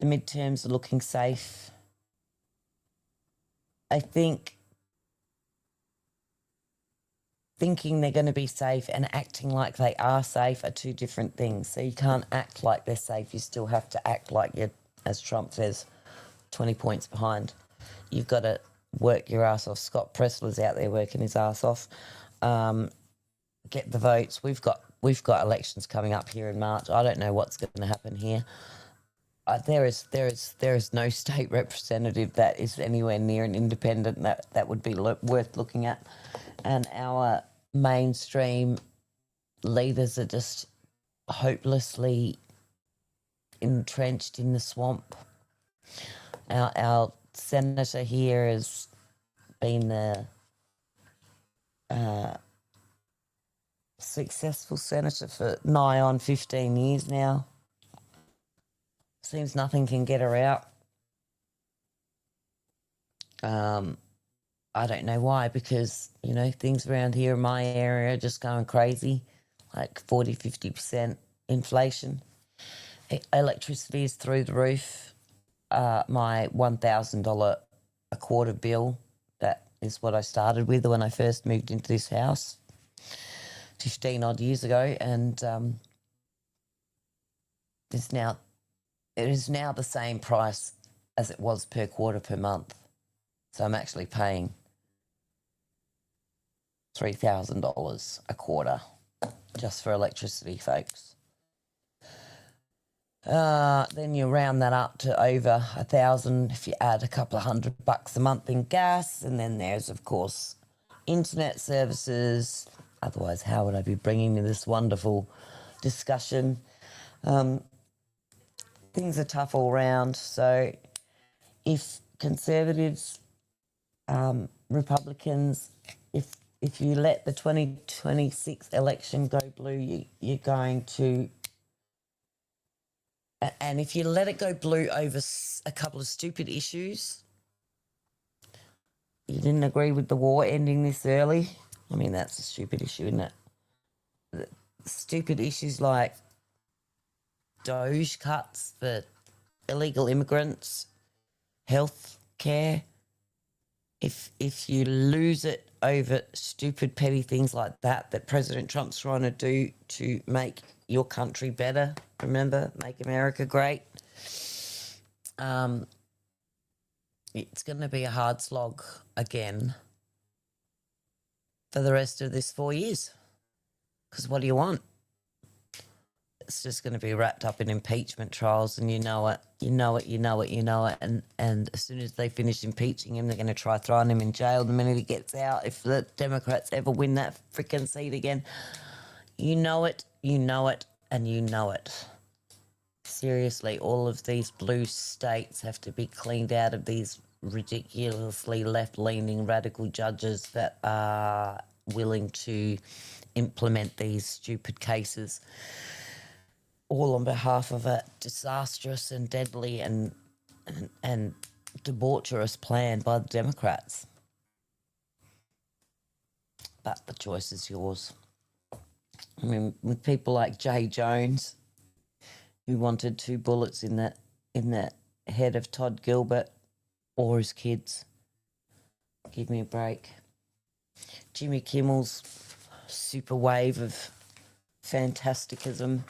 the midterms are looking safe. I think thinking they're going to be safe and acting like they are safe are two different things. So you can't act like they're safe. You still have to act like you're, as Trump says, 20 points behind. You've got to work your ass off. Scott Pressler's out there working his ass off. Get the votes. We've got elections coming up here in March. I don't know what's going to happen here. There is no state representative that is anywhere near an independent that would be worth looking at, and our mainstream leaders are just hopelessly entrenched in the swamp. Our senator here has been the successful senator for nigh on 15 years now. Seems nothing can get her out. I don't know why, because, you know, things around here in my area are just going crazy, like 40, 50% inflation. Electricity is through the roof. My $1,000 a quarter bill, that is what I started with when I first moved into this house 15 odd years ago, and it is now the same price as it was per quarter per month. So I'm actually paying $3,000 a quarter just for electricity, folks. Then you round that up to over $1,000 if you add a couple of $100 a month in gas. And then there's, of course, internet services. Otherwise, how would I be bringing you this wonderful discussion? Things are tough all round. So if Conservatives, Republicans, if you let the 2026 election go blue, you're going to... And if you let it go blue over a couple of stupid issues, you didn't agree with the war ending this early. I mean, that's a stupid issue, isn't it? Stupid issues like Doge cuts for illegal immigrants, health care. If you lose it over stupid petty things like that President Trump's trying to do to make your country better, remember, make America great, it's going to be a hard slog again for the rest of this 4 years. Because what do you want? It's just going to be wrapped up in impeachment trials, and you know it. And as soon as they finish impeaching him, they're going to try throwing him in jail the minute he gets out. If the Democrats ever win that frickin' seat again, you know it, and you know it. Seriously, all of these blue states have to be cleaned out of these ridiculously left-leaning radical judges that are willing to implement these stupid cases, all on behalf of a disastrous and deadly and debaucherous plan by the Democrats. But the choice is yours. I mean, with people like Jay Jones, who wanted 2 bullets in the head of Todd Gilbert or his kids. Give me a break. Jimmy Kimmel's super wave of fantasticism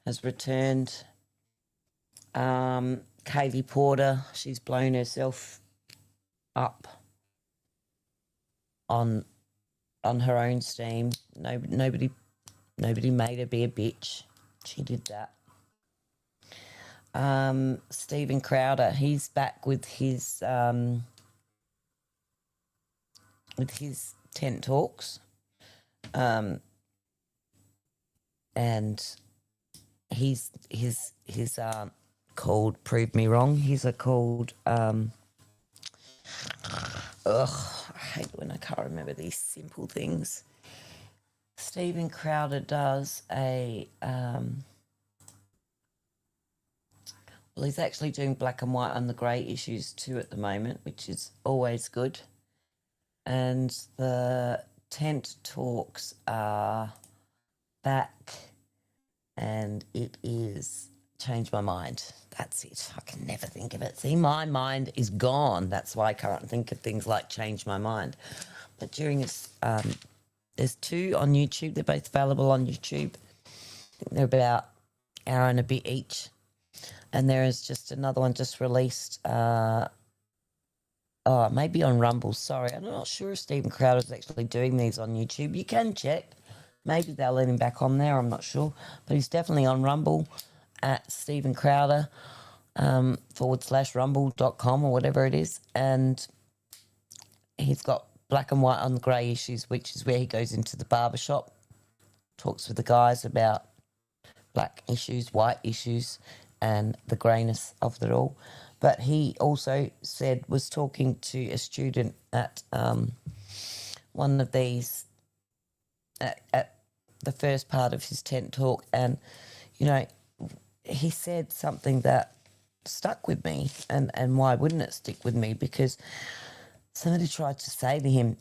has returned. Katie Porter, she's blown herself up on her own steam. Nobody made her be a bitch. She did that. Stephen Crowder, he's back with his tent talks, and his called Prove Me Wrong. His are called I hate when I can't remember these simple things. Stephen Crowder does a well, he's actually doing black and white and the grey issues too at the moment, which is always good. And the tent talks are back, and it is Change My Mind. That's it. I can never think of it. See, my mind is gone. That's why I can't think of things like Change My Mind. But during this, there's 2 on YouTube. They're both available on YouTube. I think they're about an hour and a bit each. And there is just another one just released, maybe on Rumble. Sorry, I'm not sure if Stephen Crowder is actually doing these on YouTube. You can check. Maybe they'll let him back on there. I'm not sure. But he's definitely on Rumble at Stephen Crowder /rumble.com or whatever it is. And he's got black and white on the grey issues, which is where he goes into the barbershop, talks with the guys about black issues, white issues, and the greyness of it all. But he also was talking to a student at one of these, at the first part of his tent talk, and, you know, he said something that stuck with me, and why wouldn't it stick with me? Because somebody tried to say to him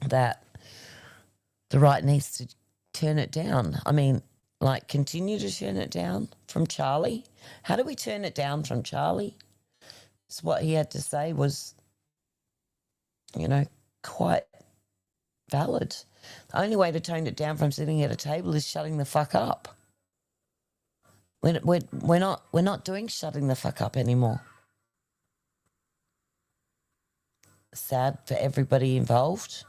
that the right needs to turn it down. I mean, like, continue to turn it down from Charlie. How do we turn it down from Charlie? So what he had to say was, you know, quite valid. The only way to tone it down from sitting at a table is shutting the fuck up. We're not doing shutting the fuck up anymore. Sad for everybody involved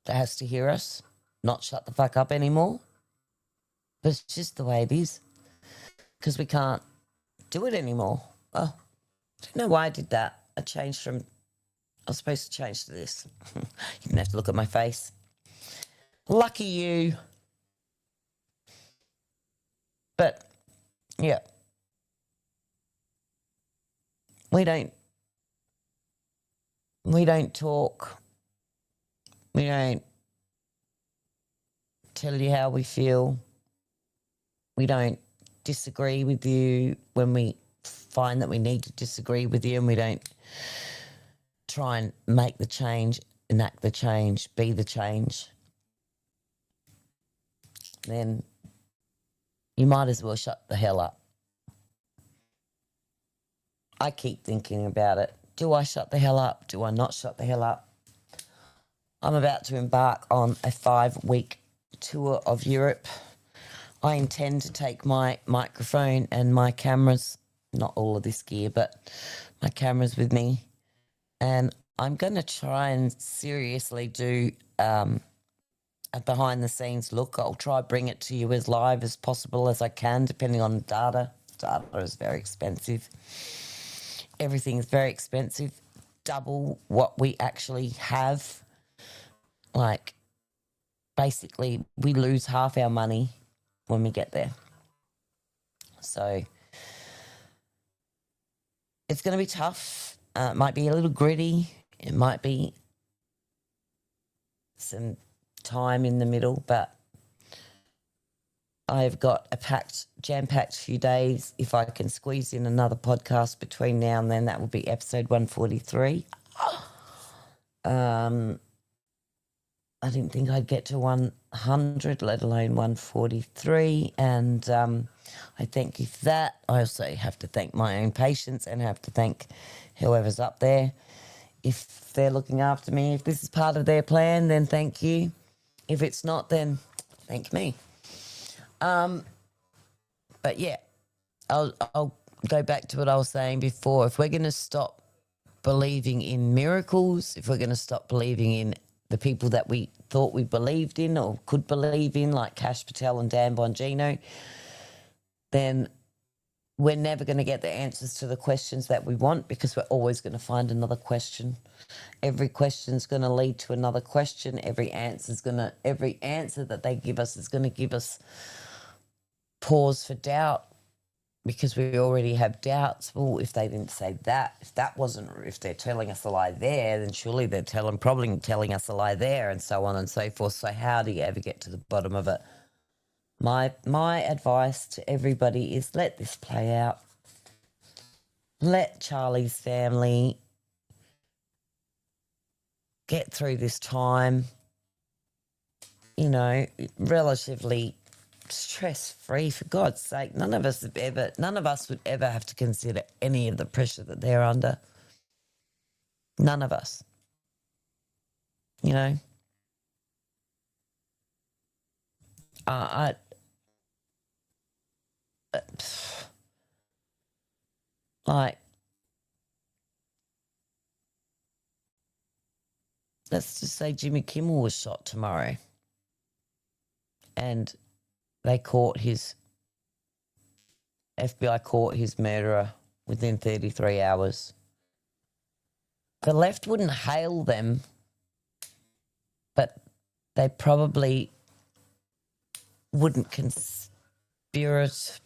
that has to hear us not shut the fuck up anymore. But it's just the way it is, because we can't do it anymore. Oh, I don't know why I did that. I was supposed to change to this. You're going to have to look at my face. Lucky you. But, yeah. We don't talk. We don't tell you how we feel. We don't disagree with you when we find that we need to disagree with you, and we don't try and make the change, enact the change, be the change. Then you might as well shut the hell up. I keep thinking about it. Do I shut the hell up? Do I not shut the hell up? I'm about to embark on a 5-week tour of Europe. I intend to take my microphone and my cameras, not all of this gear, but my cameras with me. And I'm going to try and seriously do a behind-the-scenes look. I'll try to bring it to you as live as possible as I can, depending on the data. Data is very expensive. Everything is very expensive. Double what we actually have. Like, basically, we lose half our money when we get there. So it's going to be tough, It might be a little gritty. It might be some time in the middle, but I've got a jam-packed few days. If I can squeeze in another podcast between now and then, that will be episode 143. I didn't think I'd get to 100, let alone 143, and I thank you for that. I also have to thank my own patients and have to thank whoever's up there. If they're looking after me, if this is part of their plan, then thank you. If it's not, then thank me. But yeah, I'll go back to what I was saying before. If we're going to stop believing in miracles, if we're going to stop believing in the people that we thought we believed in or could believe in, like Cash Patel and Dan Bongino, then we're never going to get the answers to the questions that we want, because we're always going to find another question. Every question's going to lead to another question. Every answer that they give us is going to give us pause for doubt, because we already have doubts. Well, if they didn't say that, if they're telling us a lie there, then surely they're probably telling us a lie there, and so on and so forth. So how do you ever get to the bottom of it? My advice to everybody is let this play out. Let Charlie's family get through this time, relatively stress-free, for God's sake. None of us would ever have to consider any of the pressure that they're under. None of us. Let's just say Jimmy Kimmel was shot tomorrow, and FBI caught his murderer within 33 hours. The left wouldn't hail them, but they probably wouldn't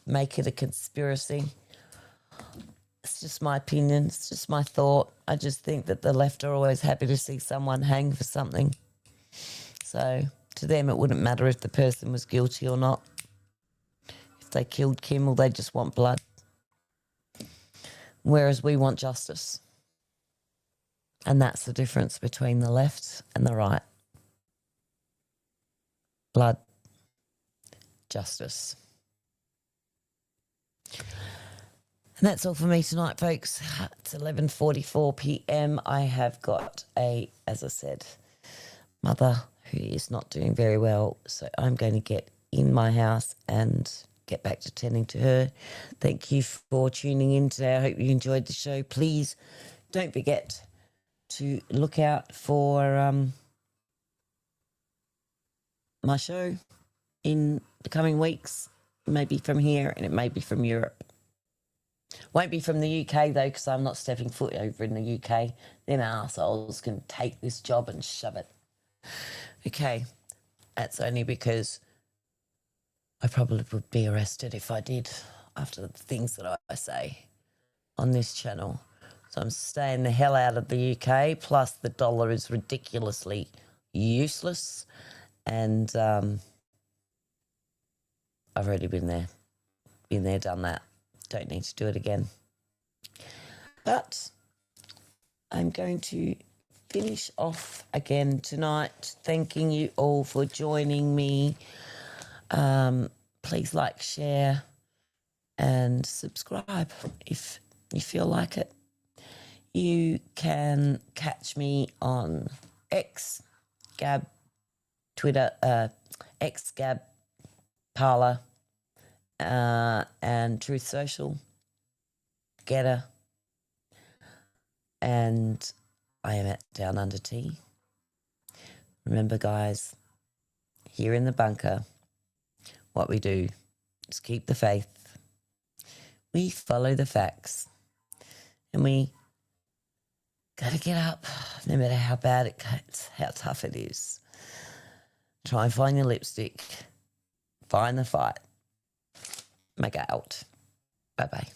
make it a conspiracy. It's just my opinion. It's just my thought. I just think that the left are always happy to see someone hang for something. So to them, it wouldn't matter if the person was guilty or not. If they killed Kimmel, they just want blood. Whereas we want justice. And that's the difference between the left and the right. Blood. Justice. And that's all for me tonight, folks. It's 11:44 p.m. I have got as I said, mother who is not doing very well. So I'm going to get in my house and get back to tending to her. Thank you for tuning in today. I hope you enjoyed the show. Please don't forget to look out for my show in the coming weeks. It may be from here and it may be from Europe. Won't be from the UK, though, because I'm not stepping foot over in the UK. Them arseholes can take this job and shove it. Okay, that's only because I probably would be arrested if I did, after the things that I say on this channel. So I'm staying the hell out of the UK, plus the dollar is ridiculously useless. And I've already been there, done that. Don't need to do it again. But I'm going to finish off again tonight, thanking you all for joining me. Please like, share, and subscribe if you feel like it. You can catch me on X, Gab, Twitter, X, Gab, Parler, and Truth Social, Getter, and I am at Down Under Tea. Remember, guys, here in the bunker, what we do is keep the faith. We follow the facts, and we got to get up, no matter how bad it gets, how tough it is. Try and find your lipstick, find the fight. Make out. Bye-bye.